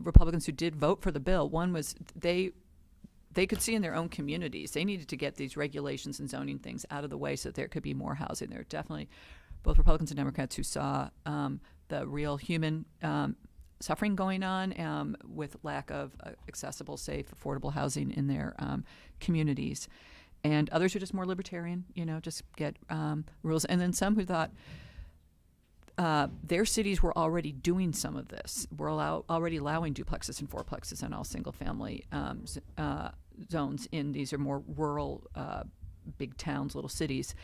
Republicans who did vote for the bill, one was they could see in their own communities they needed to get these regulations and zoning things out of the way so that there could be more housing. There are definitely both Republicans and Democrats who saw the real human suffering going on with lack of accessible, safe, affordable housing in their communities. And others who are just more libertarian, just get rules. And then some who thought their cities were already doing some of this. We're already allowing duplexes and fourplexes in all single-family zones in these are more rural, big towns, little cities,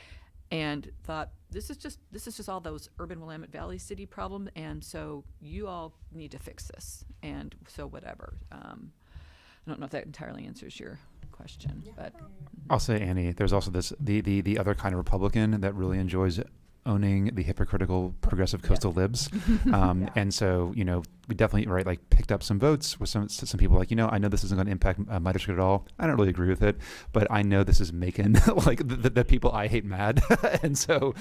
and thought this is just all those urban Willamette Valley city problem, and so you all need to fix this, and so whatever. I don't know if that entirely answers your question, but I'll say, Annie, there's also the other kind of Republican that really enjoys owning the hypocritical progressive coastal libs. And so, we definitely picked up some votes with some people like, I know this isn't going to impact my district at all. I don't really agree with it, but I know this is making like the people I hate mad. And so,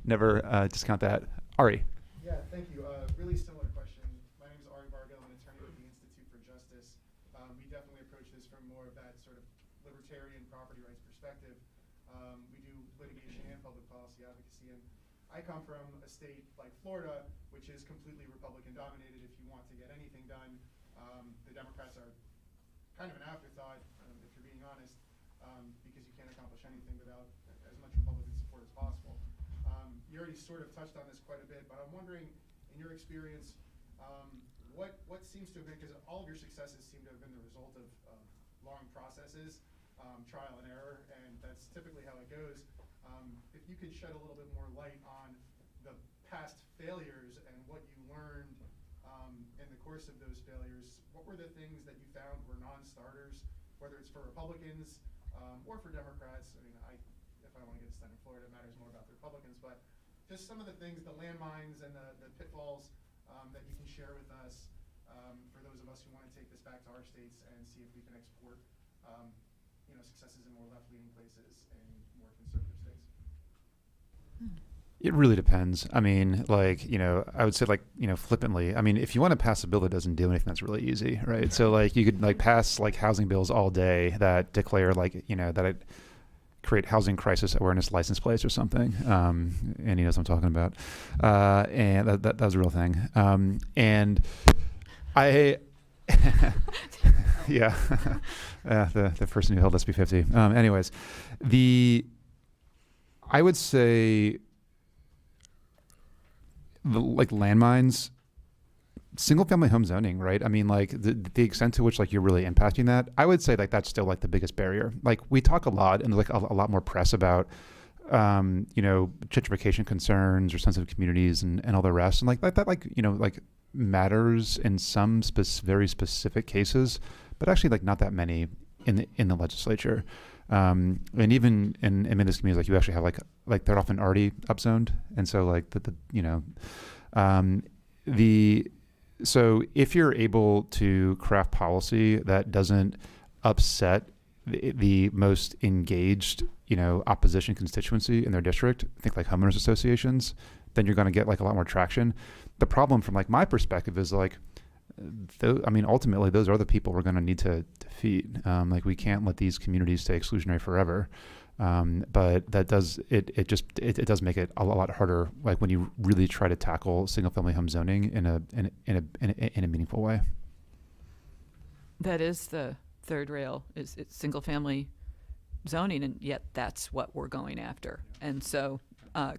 never discount that. Ari. Yeah, thank you. Really similar question. My name is Ari Bargill. I'm an attorney with the Institute for Justice. We definitely approach this from more of that sort of libertarian property rights perspective. We do litigation and public policy advocacy, and I come from a state like Florida, which is completely Republican dominated. If you want to get anything done, the Democrats are kind of an afterthought, if you're being honest, because you can't accomplish anything without as much Republican support as possible. You already sort of touched on this quite a bit, but I'm wondering, in your experience, what seems to have been, because all of your successes seem to have been the result of long processes, trial and error, and that's typically how it goes. If you could shed a little bit more light on the past failures and what you learned in the course of those failures, what were the things that you found were non-starters, whether it's for Republicans or for Democrats? I mean, if I want to get this done in Florida, it matters more about the Republicans, but just some of the things, the landmines and the pitfalls that you can share with us for those of us who want to take this back to our states and see if we can export successes in more left-leaning places and more conservative states. It really depends. I mean, I would say flippantly, I mean, if you want to pass a bill that doesn't do anything, that's really easy, right? So you could pass housing bills all day that declare that it create housing crisis awareness license plates or something. And he knows what I'm talking about. And that was a real thing. And I, yeah, the person who held SB 50. Anyways, I would say landmines, single family home zoning, right? I mean, the extent to which you're really impacting that, I would say that's still the biggest barrier. We talk a lot and there's a lot more press about gentrification concerns or sensitive communities and all the rest, and that matters in some very specific cases, but actually like not that many in the legislature. And even in this community, like you actually have like they're often already upzoned, and so like so if you're able to craft policy that doesn't upset the most engaged, opposition constituency in their district, think like homeowners associations, then you're going to get like a lot more traction. The problem from like my perspective is like, ultimately those are the people we're going to need to defeat. Like we can't let these communities stay exclusionary forever. But that does it does make it a lot harder. Like when you really try to tackle single family home zoning in a meaningful way. That is the third rail. It's single family zoning, and yet that's what we're going after. And so,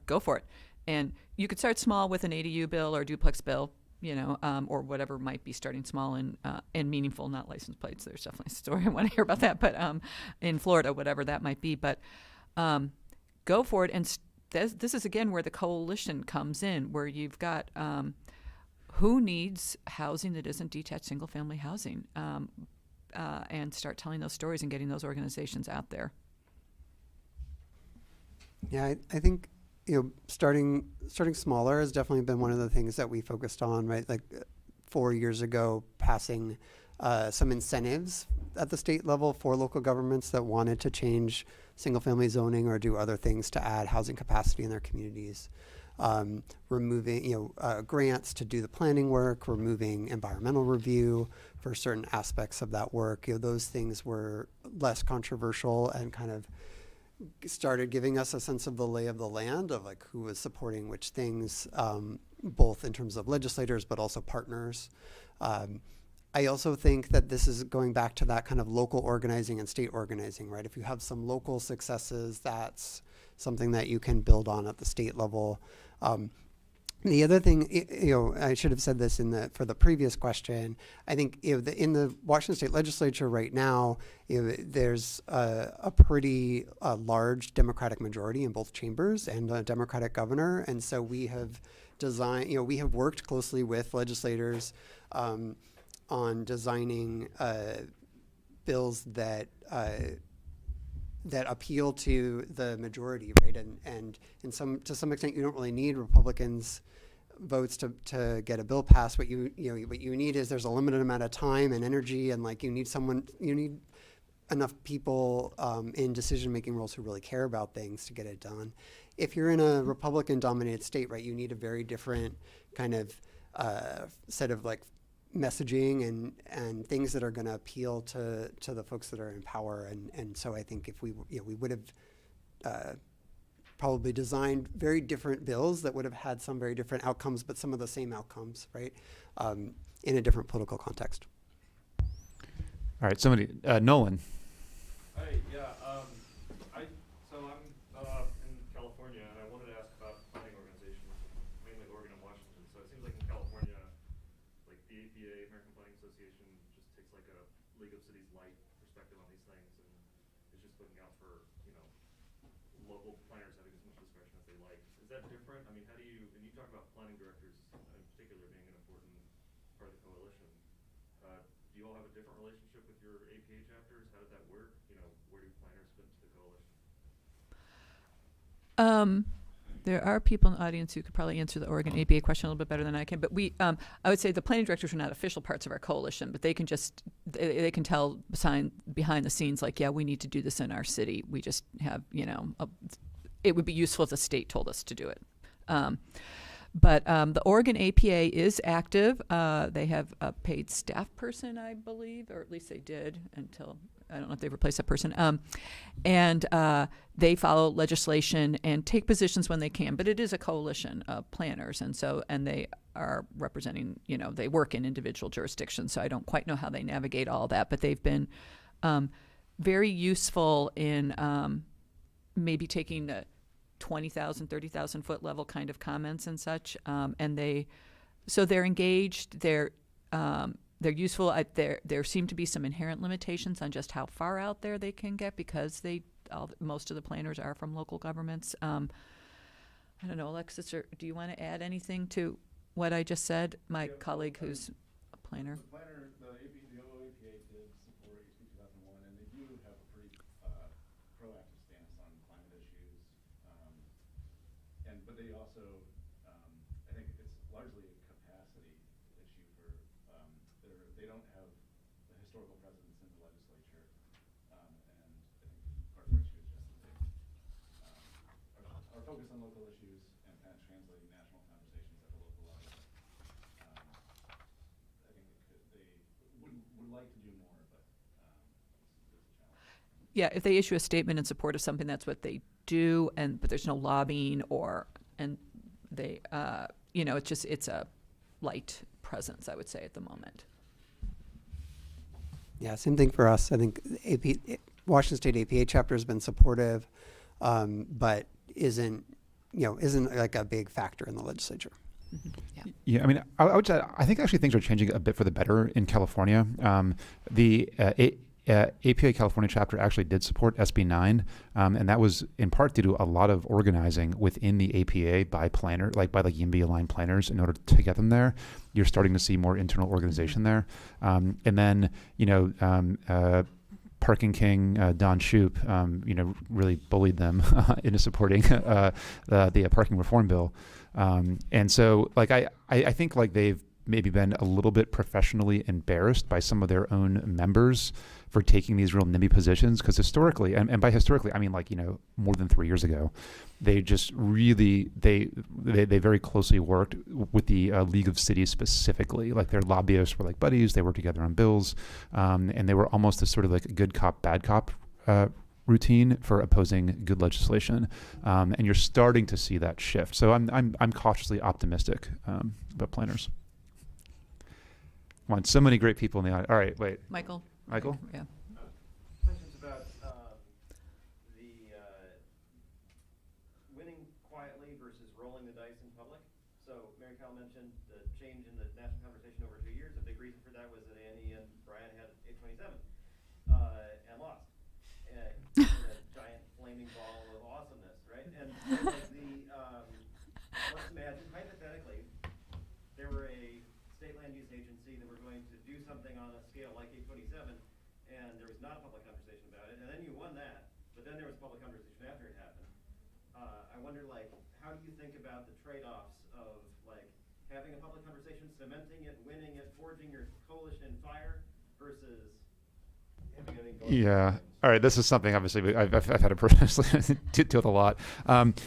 go for it. And you could start small with an ADU bill or duplex bill, or whatever might be starting small and meaningful, not license plates. There's definitely a story I want to hear about that, but in Florida, whatever that might be. But go for it. And this is, again, where the coalition comes in, where you've got who needs housing that isn't detached single-family housing, and start telling those stories and getting those organizations out there. Yeah, I think starting smaller has definitely been one of the things that we focused on, right? Like 4 years ago, passing some incentives at the state level for local governments that wanted to change single-family zoning or do other things to add housing capacity in their communities. Removing, grants to do the planning work, removing environmental review for certain aspects of that work. Those things were less controversial and kind of started giving us a sense of the lay of the land of like who was supporting which things, both in terms of legislators, but also partners. I also think that this is going back to that kind of local organizing and state organizing, right? If you have some local successes, that's something that you can build on at the state level. The other thing, I should have said this for the previous question. I think in the Washington State Legislature right now, there's a pretty large Democratic majority in both chambers and a Democratic governor, and so we have we have worked closely with legislators on designing bills that appeal to the majority, right? And to some extent, you don't really need Republicans' votes to get a bill passed. What you need is there's a limited amount of time and energy, and like you need enough people in decision-making roles who really care about things to get it done. If you're in a Republican-dominated state, right, you need a very different kind of set of like messaging and things that are going to appeal to the folks that are in power, and so I think if we would have probably designed very different bills that would have had some very different outcomes, but some of the same outcomes, right, in a different political context. All right, Nolan. Hi, yeah. So I'm in California, and I wanted to ask about planning organizations, mainly Oregon and Washington. So it seems like in California, like the APA, American Planning Association, just takes like a League of Cities light perspective on these things, and is just looking out for local planners having as much discretion as they like. Is that different? I mean, how do you? And you talk about planning directors in particular being an important part of the coalition. Do you all have a different relationship with your APA chapters? How did that work? Where do planners fit into the coalition? There are people in the audience who could probably answer the Oregon APA question a little bit better than I can. But I would say the planning directors are not official parts of our coalition, but they can they can tell behind the scenes, like, yeah, we need to do this in our city. We just have, it would be useful if the state told us to do it. But the Oregon APA is active. They have a paid staff person, I believe, or at least they did until, I don't know if they've replaced that person. And they follow legislation and take positions when they can. But it is a coalition of planners, and they are representing, they work in individual jurisdictions. So I don't quite know how they navigate all that. But they've been very useful in maybe taking the 20,000, 30,000 foot level kind of comments and such. And they're engaged. They're useful. There seem to be some inherent limitations on just how far out there they can get because most of the planners are from local governments. I don't know, Alexis, do you want to add anything to what I just said? My colleague who's a planner. The OAPA did they don't have the historical presence in the legislature, and I think part of their issue is just that they are focused on local issues and kind of translating national conversations at the local level. I think they would like to do more, but it's a challenge. Yeah, if they issue a statement in support of something, that's what they do, but there's no lobbying and they, it's a light presence, I would say, at the moment. Yeah, same thing for us. I think Washington State APA chapter has been supportive, but isn't like a big factor in the legislature. Mm-hmm. Yeah. Yeah, I mean, I would say I think actually things are changing a bit for the better in California. The APA California chapter actually did support SB 9, and that was in part due to a lot of organizing within the APA by YIMBY aligned planners in order to get them there. You're starting to see more internal organization there, and then Parking King Don Shoup, really bullied them into supporting the parking reform bill, and so I think they've maybe been a little bit professionally embarrassed by some of their own members for taking these real NIMBY positions, because historically, and by historically I mean more than 3 years ago, they just really they very closely worked with the League of Cities specifically. Like their lobbyists were like buddies. They worked together on bills, and they were almost this sort of like good cop bad cop routine for opposing good legislation, and you're starting to see that shift. So I'm cautiously optimistic about planners. Come on, so many great people in the audience. All right, wait. Michael? Yeah. Questions about the winning quietly versus rolling the dice in public. So Mary Kyle mentioned the change in the national conversation over 2 years. A big reason for that was that Annie and Brian had 827 and lost in a giant flaming ball of awesomeness, right? And let's imagine hypothetically there were a state land use agency that were going to do something on a scale like 827, and there was not a public conversation about it, and then you won that, but then there was public conversation after it happened. I wonder, how do you think about the trade-offs of having a public conversation, cementing it, winning it, forging your coalition in fire, versus having it go? Yeah. All right. This is something obviously I've had to personally deal with a lot.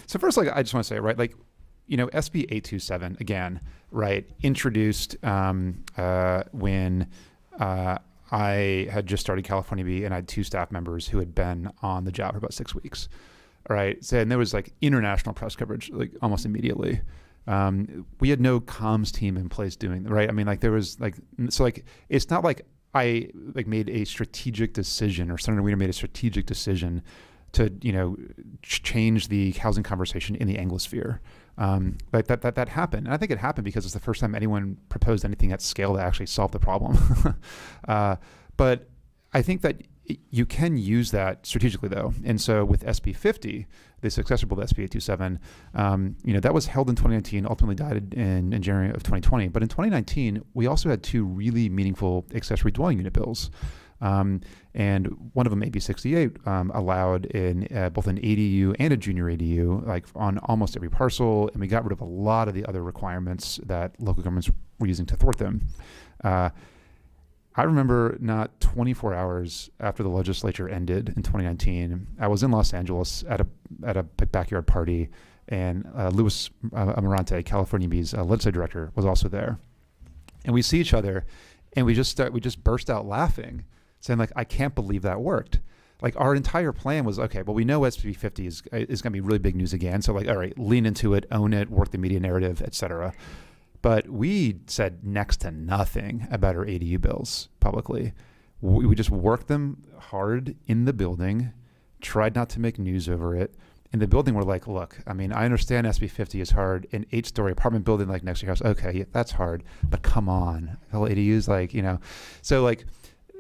So first, I just want to say, right, SB 827 again, right, introduced when I had just started California B, and I had 2 staff members who had been on the job for about 6 weeks. All right. So, and there was international press coverage almost immediately. We had no comms team in place doing right. I mean, there was it's not like I made a strategic decision, or Senator Wiener made a strategic decision to change the housing conversation in the Anglosphere. That happened, and I think it happened because it's the first time anyone proposed anything at scale to actually solve the problem. But I think that you can use that strategically, though. And so with SB 50, the successor bill to SB 827, that was held in 2019, ultimately died in January of 2020. But in 2019, we also had 2 really meaningful accessory dwelling unit bills. And one of them, AB 68, allowed in both an ADU and a junior ADU, on almost every parcel, and we got rid of a lot of the other requirements that local governments were using to thwart them. I remember not 24 hours after the legislature ended in 2019, I was in Los Angeles at a backyard party, and Luis Amarante, California B's legislative director, was also there. And we see each other, and we just burst out laughing, saying I can't believe that worked. Our entire plan was, okay, well, we know SB 50 is going to be really big news again. So all right, lean into it, own it, work the media narrative, et cetera. But we said next to nothing about our ADU bills publicly. We just worked them hard in the building, tried not to make news over it. In the building, we're look, I mean, I understand SB 50 is hard. An 8-story apartment building next to your house, okay, yeah, that's hard. But come on, whole ADUs, So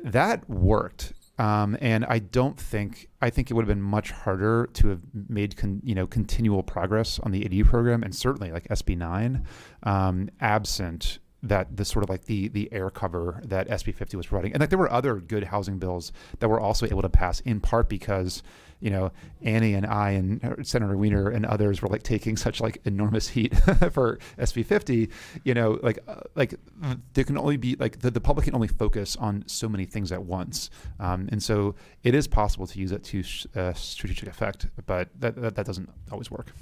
that worked. And I think it would have been much harder to have made continual progress on the ADU program, and certainly SB 9, absent that the sort of like the air cover that SB 50 was providing. And like there were other good housing bills that were also able to pass, in part because, you know, Annie and I and Senator Wiener and others were like taking such like enormous heat for SB 50. You know, like there can only be like the public can only focus on so many things at once, and so it is possible to use it to strategic effect, but that doesn't always work.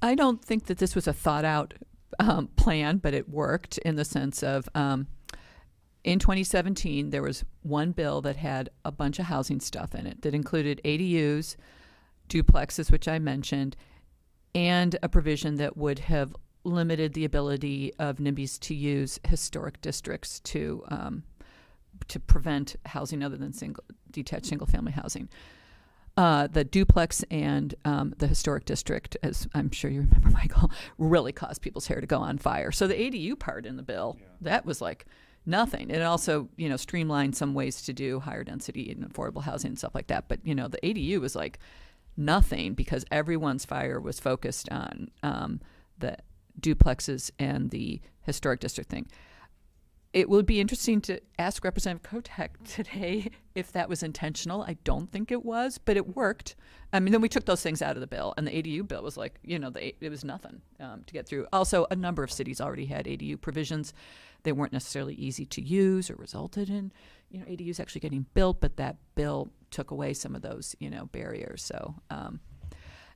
I don't think that this was a thought out plan, but it worked in the sense of in 2017, there was one bill that had a bunch of housing stuff in it that included ADUs, duplexes, which I mentioned, and a provision that would have limited the ability of NIMBYs to use historic districts to prevent housing other than detached single-family housing. The duplex and the historic district, as I'm sure you remember, Michael, really caused people's hair to go on fire. So the ADU part in the bill, that was like nothing. It also, you know, streamlined some ways to do higher density and affordable housing and stuff like that. But, you know, the ADU was like nothing because everyone's fire was focused on the duplexes and the historic district thing. It would be interesting to ask Representative Kotek today if that was intentional. I don't think it was, but it worked. I mean, then we took those things out of the bill, and the ADU bill was like, you know, it was nothing to get through. Also, a number of cities already had ADU provisions. They weren't necessarily easy to use or resulted in, you know, ADUs actually getting built, but that bill took away some of those, you know, barriers. So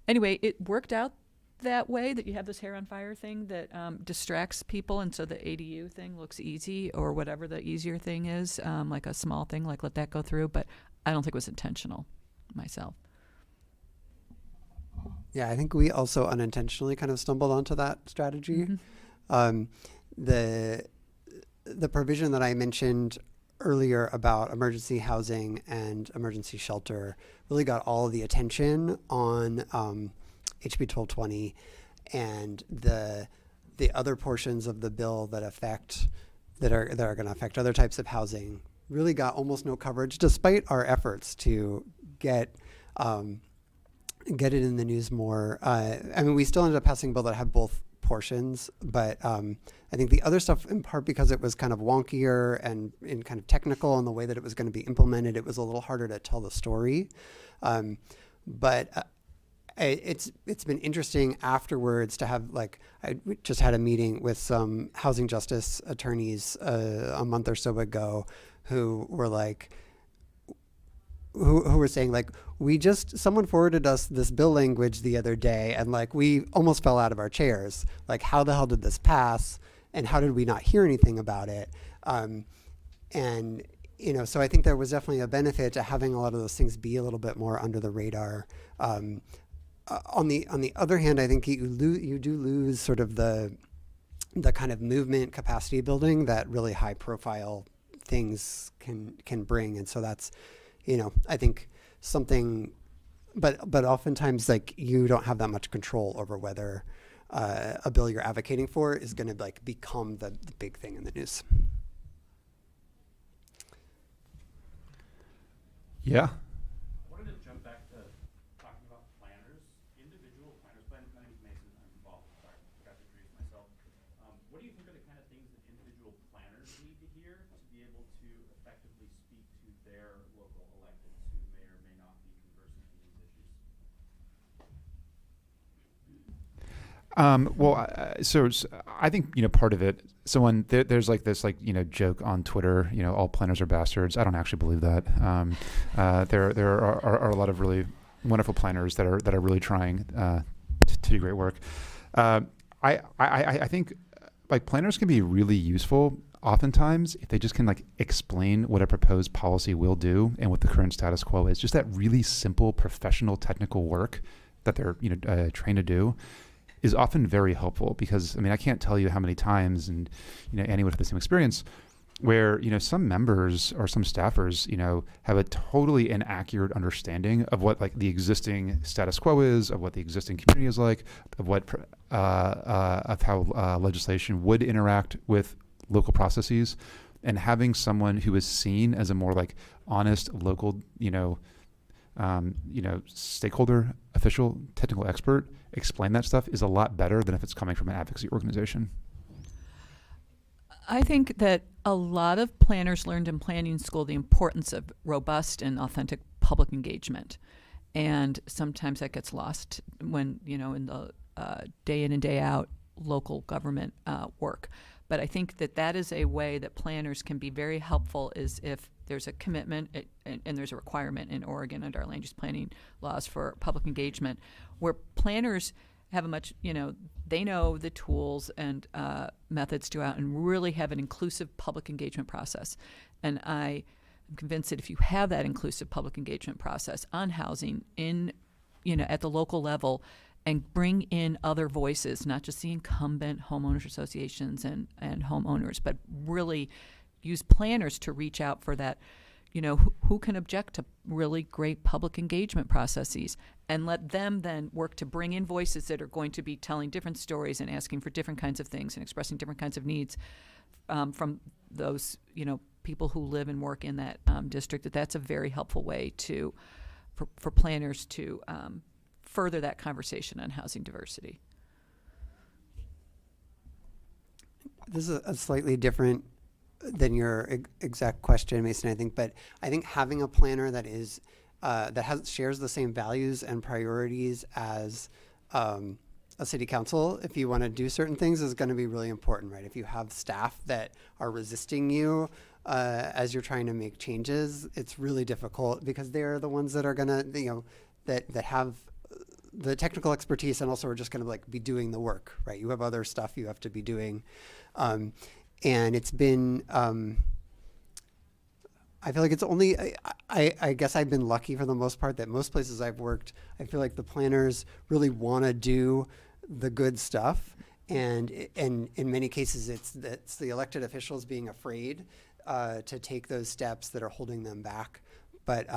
anyway, it worked out that way, that you have this hair on fire thing that distracts people, and so the ADU thing looks easy, or whatever the easier thing is, like a small thing, like let that go through. But I don't think it was intentional myself. Yeah, I think we also unintentionally kind of stumbled onto that strategy. Mm-hmm. The provision that I mentioned earlier about emergency housing and emergency shelter really got all of the attention on HB 1220, and the other portions of the bill that are going to affect other types of housing really got almost no coverage, despite our efforts to get it in the news more. I mean, we still ended up passing a bill that had both portions, but I think the other stuff, in part because it was kind of wonkier and kind of technical in the way that it was going to be implemented, it was a little harder to tell the story. But it's been interesting afterwards to have, like, I just had a meeting with some housing justice attorneys a month or so ago who were like, who were saying, like, someone forwarded us this bill language the other day, and like we almost fell out of our chairs. Like, how the hell did this pass? And how did we not hear anything about it? And, you know, so I think there was definitely a benefit to having a lot of those things be a little bit more under the radar. On the other hand, I think you do lose sort of the kind of movement capacity building that really high profile things can bring. And so that's, you know, I think something, but oftentimes, like, you don't have that much control over whether a bill you're advocating for is going to like become the big thing in the news. Yeah. I wanted to jump back to talking about planners, individual planners. My name is Mason. I'm involved. Sorry, I forgot to introduce myself. What do you think are the kind of things that individual planners need to hear to be able to effectively speak to their local electeds who may or may not be conversant with these issues? So I think, you know, part of it, there's like this, like, you know, joke on Twitter, you know, all planners are bastards. I don't actually believe that. There are a lot of really wonderful planners that are really trying to do great work. I think, like, planners can be really useful oftentimes if they just can, like, explain what a proposed policy will do and what the current status quo is. Just that really simple professional technical work that they're, you know, trained to do is often very helpful, because, I mean, I can't tell you how many times, and, you know, Annie would have the same experience, where, you know, some members or some staffers, you know, have a totally inaccurate understanding of what, like, the existing status quo is, of what the existing community is like, of what of how legislation would interact with local processes, and having someone who is seen as a more, like, honest local, stakeholder, official, technical expert explain that stuff is a lot better than if it's coming from an advocacy organization. I think that a lot of planners learned in planning school the importance of robust and authentic public engagement. And sometimes that gets lost when, in the day in and day out local government work. But I think that is a way that planners can be very helpful, is if there's a commitment and there's a requirement in Oregon under our land use planning laws for public engagement, where planners have a much, they know the tools and methods to go out and really have an inclusive public engagement process. And I am convinced that if you have that inclusive public engagement process on housing at the local level, and bring in other voices, not just the incumbent homeowners associations and homeowners, but really use planners to reach out for that, who can object to really great public engagement processes, and let them then work to bring in voices that are going to be telling different stories and asking for different kinds of things and expressing different kinds of needs from those, people who live and work in that district. That's a very helpful way for planners to further that conversation on housing diversity. This is a slightly different than your exact question, Mason, I think, but I think having a planner that is shares the same values and priorities as a city council, if you want to do certain things, is going to be really important, right? If you have staff that are resisting you as you're trying to make changes, it's really difficult, because they're the ones that are going to, that have the technical expertise, and also are just going to be doing the work, right? You have other stuff you have to be doing. And it's been, I feel like it's only, I guess I've been lucky for the most part that most places I've worked, I feel like the planners really want to do the good stuff. And in many cases, it's the elected officials being afraid to take those steps that are holding them back. But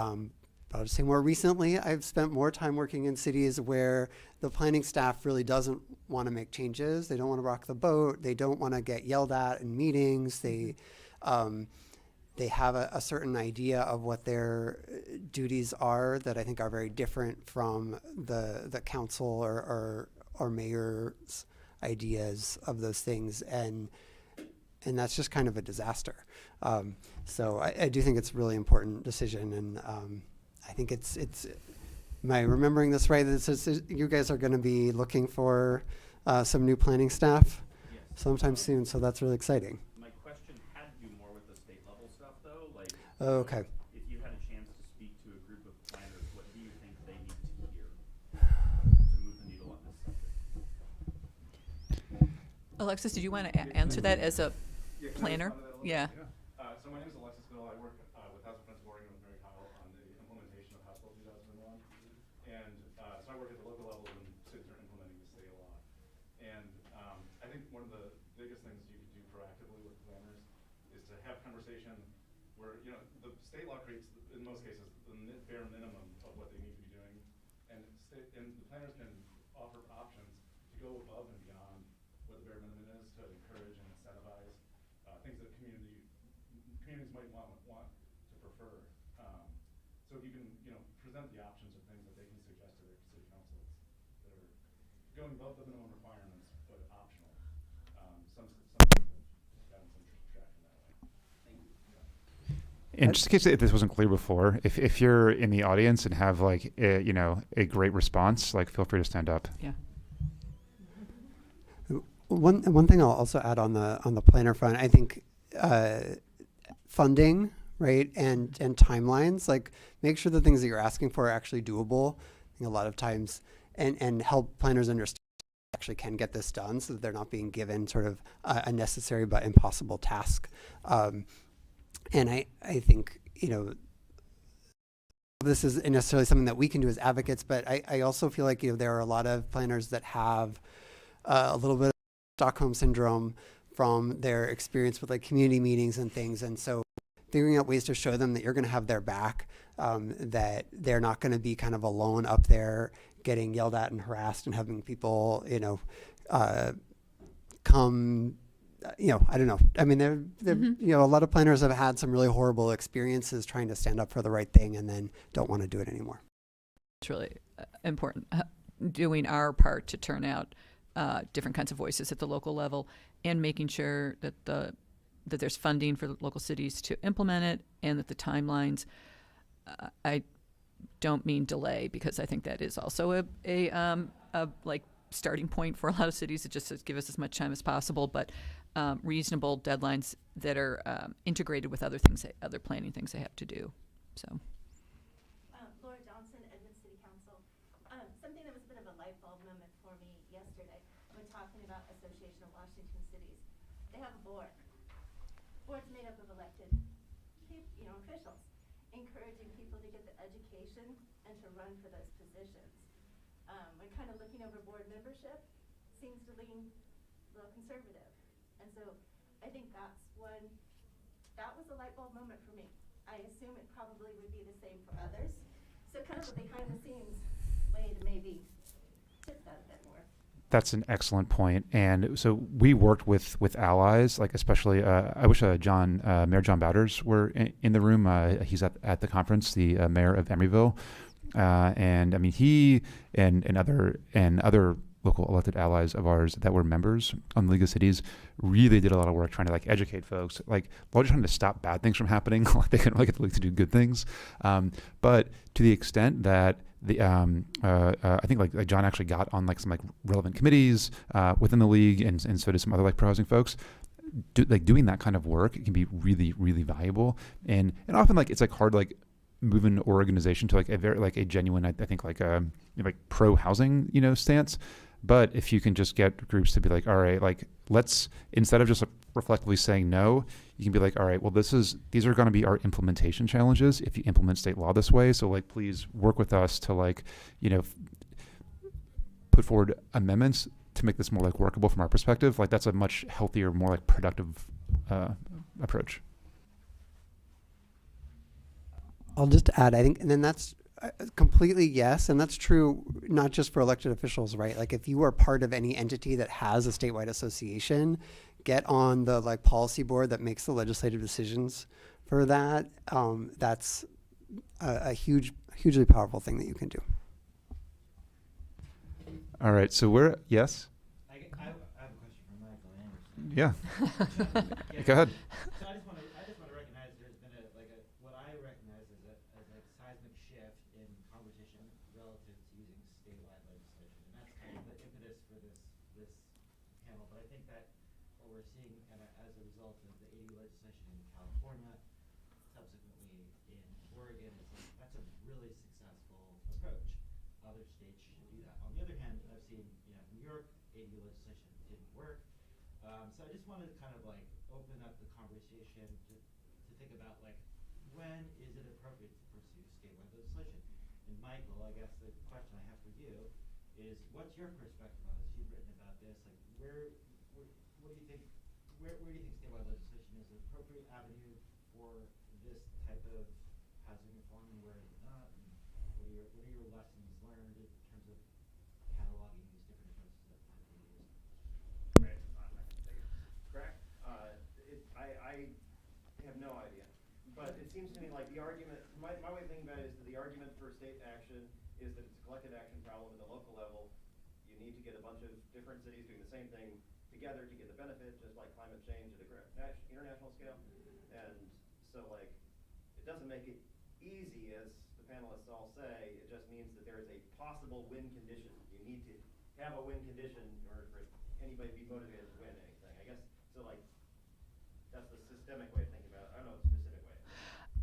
I'll just say more recently, I've spent more time working in cities where the planning staff really doesn't want to make changes. They don't want to rock the boat. They don't want to get yelled at in meetings. They have a certain idea of what their duties are that I think are very different from the council or mayor's ideas of those things. And that's just kind of a disaster. So I do think it's a really important decision. And I think it's am I remembering this right? That says you guys are going to be looking for some new planning staff sometime soon, so that's really exciting. My question had to do more with the state level stuff, though. Okay. If you had a chance to speak to a group of planners, what do you think they need to hear to move the needle on this subject? Alexis, did you want to answer that as a planner? Yeah. So my name is Alexis Bill. I work with Housing Friends of Oregon with Mary Kyle on the implementation of House Bill 2001. And so I work at the local level when cities are implementing the state law. And I think one of the biggest things you can do proactively with planners is to have conversation where, the state law creates, in most cases, the bare minimum of what they need to be doing. And the planners can offer options to go above and beyond what the bare minimum is to encourage and incentivize things that communities might want to prefer. So if you can, present the options of things that they can suggest to their city councils that are going above the minimum requirements but optional. Some cities have gotten some traction that way. Thank you. And just in case if this wasn't clear before, if you're in the audience and have a great response, feel free to stand up. Yeah. One thing I'll also add on the planner front, I think funding, right, and timelines, make sure the things that you're asking for are actually doable. I think a lot of times, and help planners understand actually can get this done, so that they're not being given sort of a necessary but impossible task. And I think this isn't necessarily something that we can do as advocates, but I also feel like there are a lot of planners that have a little bit of Stockholm syndrome from their experience with community meetings and things, and so figuring out ways to show them that you're going to have their back, that they're not going to be kind of alone up there getting yelled at and harassed and having people come I don't know. I mean, a lot of planners have had some really horrible experiences trying to stand up for the right thing and then don't want to do it anymore. It's really important, doing our part to turn out different kinds of voices at the local level and making sure that the that there's funding for local cities to implement it, and that the timelines, I don't mean delay, because I think that is also a like starting point for a lot of cities. It just says give us as much time as possible, but reasonable deadlines that are integrated with other things, other planning things they have to do. So. Laura Johnson, Edmond City Council. Something that was a bit of a light bulb moment for me yesterday when talking about Association of Washington Cities. They have a board. Board's made up of elected officials, encouraging people to get the education and to run for those positions. When kind of looking over board membership, seems to lean a little conservative. And so I think that was a light bulb moment for me. I assume it probably would be the same for others. So kind of a behind the scenes way to maybe tip that a bit more. That's an excellent point. And so we worked with allies, like especially, I wish Mayor John Bowders were in the room. He's at the conference, the mayor of Emeryville. And I mean, he and other local elected allies of ours that were members on the League of Cities really did a lot of work trying to like educate folks, like while trying to stop bad things from happening. Like they couldn't really get the league to do good things. But to the extent that I think like John actually got on like some like relevant committees within the league, and so did some other like pro-housing folks. Doing that kind of work, it can be really, really valuable. And often like it's like hard like move an organization to like a very like a genuine, I think like like pro-housing stance. But if you can just get groups to be like, all right, like let's, instead of just reflectively saying no, you can be like, all right, well these are going to be our implementation challenges if you implement state law this way. So like please work with us to like put forward amendments to make this more like workable from our perspective. Like that's a much healthier, more like productive approach. I'll just add, I think, and then that's completely yes, and that's true not just for elected officials, right? Like if you are part of any entity that has a statewide association, get on the like policy board that makes the legislative decisions for that. That's a hugely powerful thing that you can do. All right, so yes? I have a question for Michael Anderson. Yeah. Go ahead. So I just want to recognize there's been what I recognize as a seismic shift in competition relative to using statewide legislation, and that's kind of the impetus for this panel. But I think that what we're seeing as a result of the 80 legislation in California, subsequently in Oregon, is like that's a really successful approach. Other states should do that. On the other hand, I've seen New York 80 legislation didn't work. So I just wanted to kind of like open up the conversation to think about like when is it appropriate to pursue statewide legislation? And Michael, I guess the question I have for you is, what's your perspective on this? You've written about this. Like what do you think? Where do you think statewide legislation is an appropriate avenue for this type of housing reform, and where is it not? And what are your lessons learned in terms of cataloging these different approaches that have been used? Okay, I can take it. Correct. I have no idea, but it seems to me like the argument, my way of thinking about it is that the argument for state action is that it's a collective action problem at the local level. You need to get a bunch of different cities doing the same thing together to get the benefit, just like climate change at a international scale. And so like, it doesn't make it easy, as the panelists all say. It just means that there is a possible win condition. You need to have a win condition in order for anybody to be motivated to win anything, I guess. So like, that's the systemic way of thinking about it. I don't know the specific way.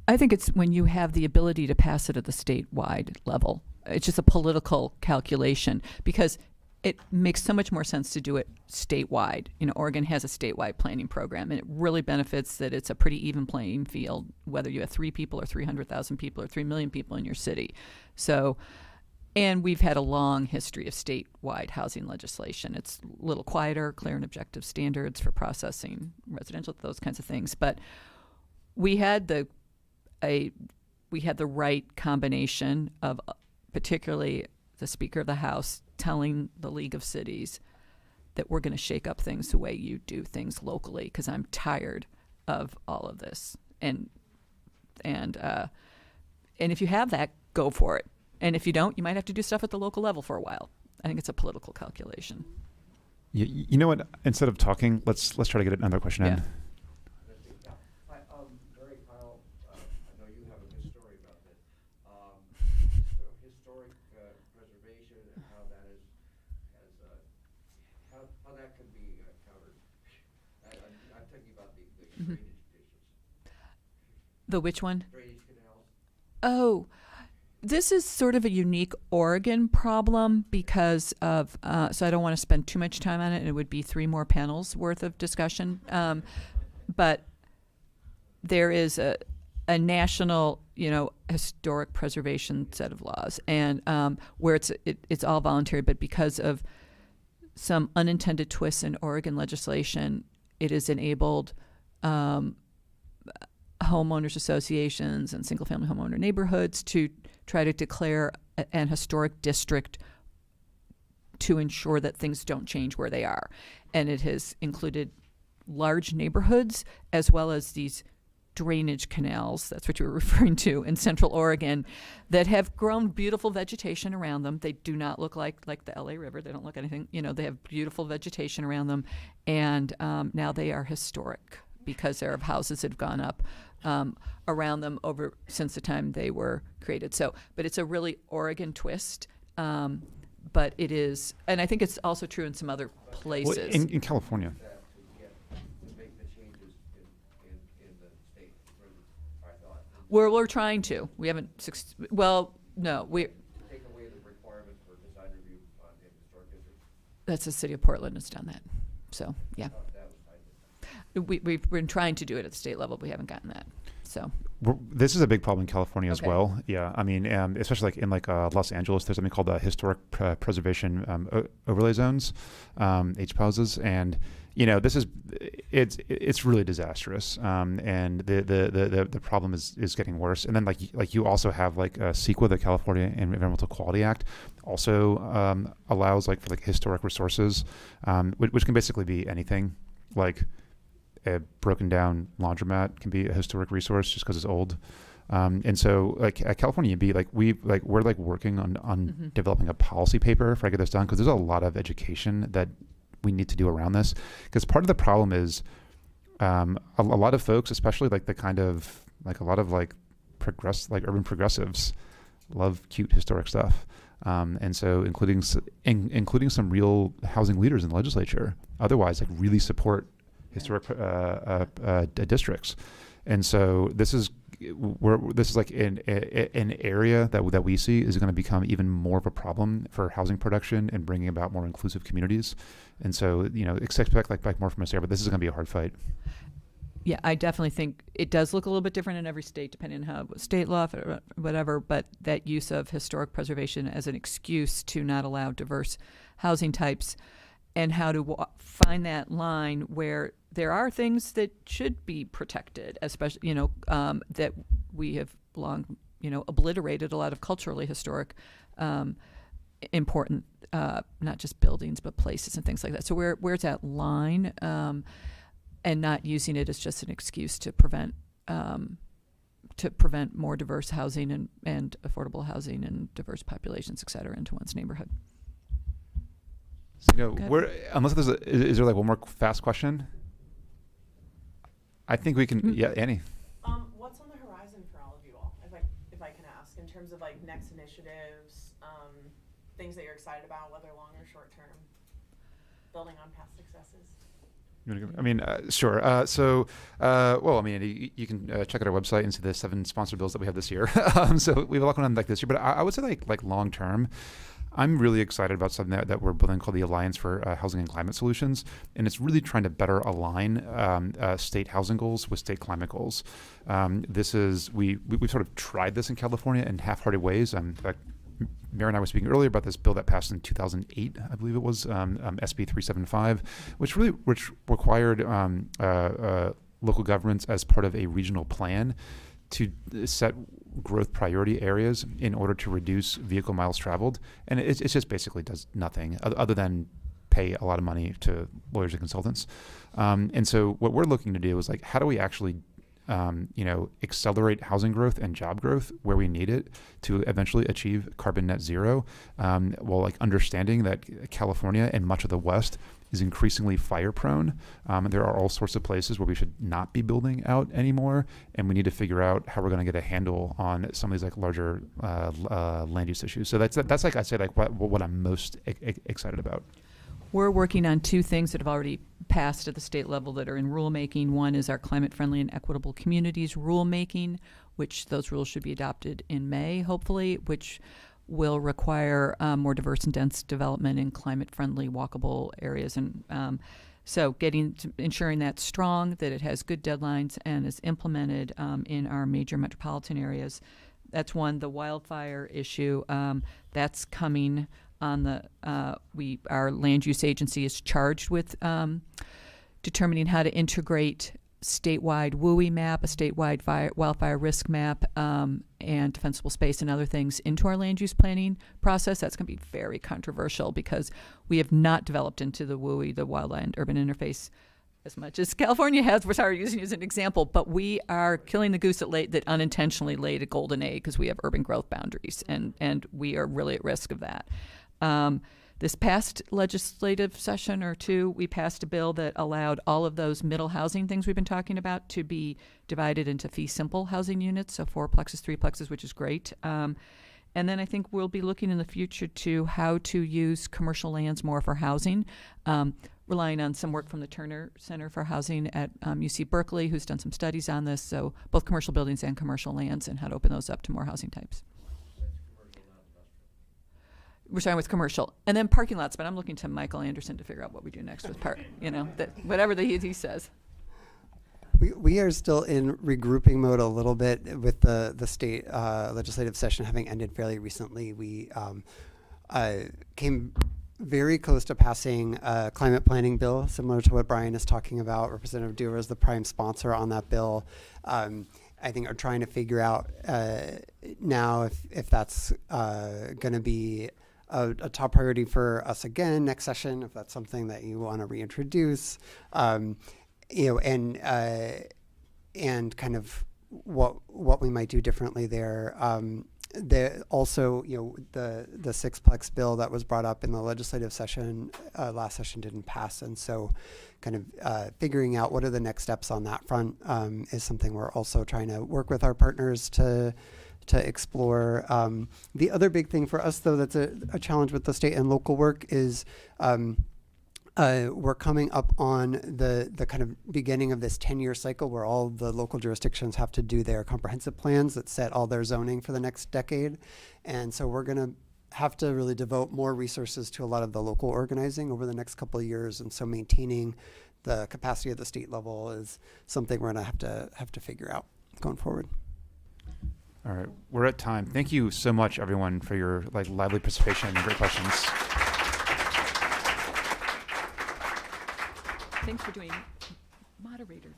I think it's when you have the ability to pass it at the statewide level. It's just a political calculation, because it makes so much more sense to do it statewide. Oregon has a statewide planning program, and it really benefits that it's a pretty even playing field, whether you have 3 people or 300,000 people or 3 million people in your city. So, and we've had a long history of statewide housing legislation. It's a little quieter, clear and objective standards for processing residential, those kinds of things. But we had the right combination of particularly the Speaker of the House telling the League of Cities that we're going to shake up things the way you do things locally, because I'm tired of all of this. And if you have that, go for it. And if you don't, you might have to do stuff at the local level for a while. I think it's a political calculation. You know what? Instead of talking, let's try to get another question in. The which one? Drainage canals. Oh, this is sort of a unique Oregon problem because of, so I don't want to spend too much time on it. It would be 3 more panels worth of discussion. But there is a national, historic preservation set of laws, and where it's all voluntary, but because of some unintended twists in Oregon legislation, it has enabled homeowners associations and single-family homeowner neighborhoods to try to declare an historic district to ensure that things don't change where they are. And it has included large neighborhoods as well as these drainage canals, that's what you were referring to, in Central Oregon, that have grown beautiful vegetation around them. They do not look like the LA River. They don't look anything, they have beautiful vegetation around them. And now they are historic because there are houses that have gone up around them since the time they were created. But it's a really Oregon twist. But it is, and I think it's also true in some other places. Well, in California. We're trying to. We haven't. No, we. Take away the requirement for design review in historic districts. That's the city of Portland has done that. So yeah, we've been trying to do it at the state level. But we haven't gotten that. So this is a big problem in California as Okay. well. Yeah, I mean, especially in Los Angeles, there's something called historic preservation overlay zones, HPOZs, and this is it's really disastrous. And the problem is getting worse. And then like you also have CEQA, the California Environmental Quality Act, also allows for historic resources, which can basically be anything like. A broken down laundromat can be a historic resource just because it's old, and so at California EB, we're working on developing a policy paper if I get this done, because there's a lot of education that we need to do around this, because part of the problem is a lot of folks, especially the kind of a lot of urban progressives, love cute historic stuff, and so including some real housing leaders in the legislature otherwise really support historic districts. And so this is an area that we see is going to become even more of a problem for housing production and bringing about more inclusive communities. And so expect more from us there, but this is going to be a hard fight. yeah, I definitely think it does look a little bit different in every state, depending on how state law, whatever. But that use of historic preservation as an excuse to not allow diverse housing types, and how to find that line where there are things that should be protected, especially, that we have long, obliterated a lot of culturally historic, important, not just buildings, but places and things like that. So where's that line, and not using it as just an excuse to prevent more diverse housing and affordable housing and diverse populations, et cetera, into one's neighborhood. So, unless is there one more fast question? I think we can. Yeah, Annie. What's on the horizon for all of you all, if I can ask, in terms of next initiatives, things that you're excited about, whether long or short term, building on past successes? Sure. You can check out our website and see the 7 sponsored bills that we have this year. So we have a lot going on this year, but I would say long term, I'm really excited about something that we're building called the Alliance for Housing and Climate Solutions, and it's really trying to better align state housing goals with state climate goals. We've sort of tried this in California in half-hearted ways. In fact, Mary and I were speaking earlier about this bill that passed in 2008, I believe it was, SB 375, which required local governments as part of a regional plan to set growth priority areas in order to reduce vehicle miles traveled. And it just basically does nothing other than pay a lot of money to lawyers and consultants. And so what we're looking to do is how do we actually accelerate housing growth and job growth where we need it to eventually achieve carbon net zero, while understanding that California and much of the West is increasingly fire prone. There are all sorts of places where we should not be building out anymore, and we need to figure out how we're going to get a handle on some of these larger land use issues. So that's I'd say what I'm most excited about. We're working on two things that have already passed at the state level that are in rulemaking. One is our climate-friendly and equitable communities rulemaking, which those rules should be adopted in May, hopefully, which will require more diverse and dense development in climate-friendly, walkable areas. And so ensuring that's strong, that it has good deadlines, and is implemented in our major metropolitan areas. That's one. The wildfire issue, that's coming on the, our land use agency is charged with determining how to integrate statewide WUI map, a statewide wildfire risk map, and defensible space and other things into our land use planning process. That's going to be very controversial because we have not developed into the WUI, the wildland urban interface, as much as California has. We're sorry using it as an example, but we are killing the goose that unintentionally laid a golden egg because we have urban growth boundaries, and we are really at risk of that. This past legislative session or two, we passed a bill that allowed all of those middle housing things we've been talking about to be divided into fee simple housing units, so 4-plexes, 3-plexes, which is great. And then I think we'll be looking in the future to how to use commercial lands more for housing, relying on some work from the Turner Center for Housing at UC Berkeley, who's done some studies on this, so both commercial buildings and commercial lands, and how to open those up to more housing types. We're starting with commercial, and then parking lots. But I'm looking to Michael Anderson to figure out what we do next with park. Whatever he says. We are still in regrouping mode a little bit with the state legislative session having ended fairly recently. We came very close to passing a climate planning bill, similar to what Brian is talking about. Representative Dewar is the prime sponsor on that bill. I think are trying to figure out now if that's going to be a top priority for us again next session, if that's something that you want to reintroduce, and kind of what we might do differently there. Also, the 6-plex bill that was brought up in the legislative session last session didn't pass, and so kind of figuring out what are the next steps on that front is something we're also trying to work with our partners to explore. The other big thing for us, though, that's a challenge with the state and local work is we're coming up on the kind of beginning of this 10-year cycle where all the local jurisdictions have to do their comprehensive plans that set all their zoning for the next decade. And so we're going to have to really devote more resources to a lot of the local organizing over the next couple of years. And so maintaining the capacity at the state level is something we're going to have to figure out going forward. All right, we're at time. Thank you so much, everyone, for your lively participation and great questions. Thanks for doing moderator.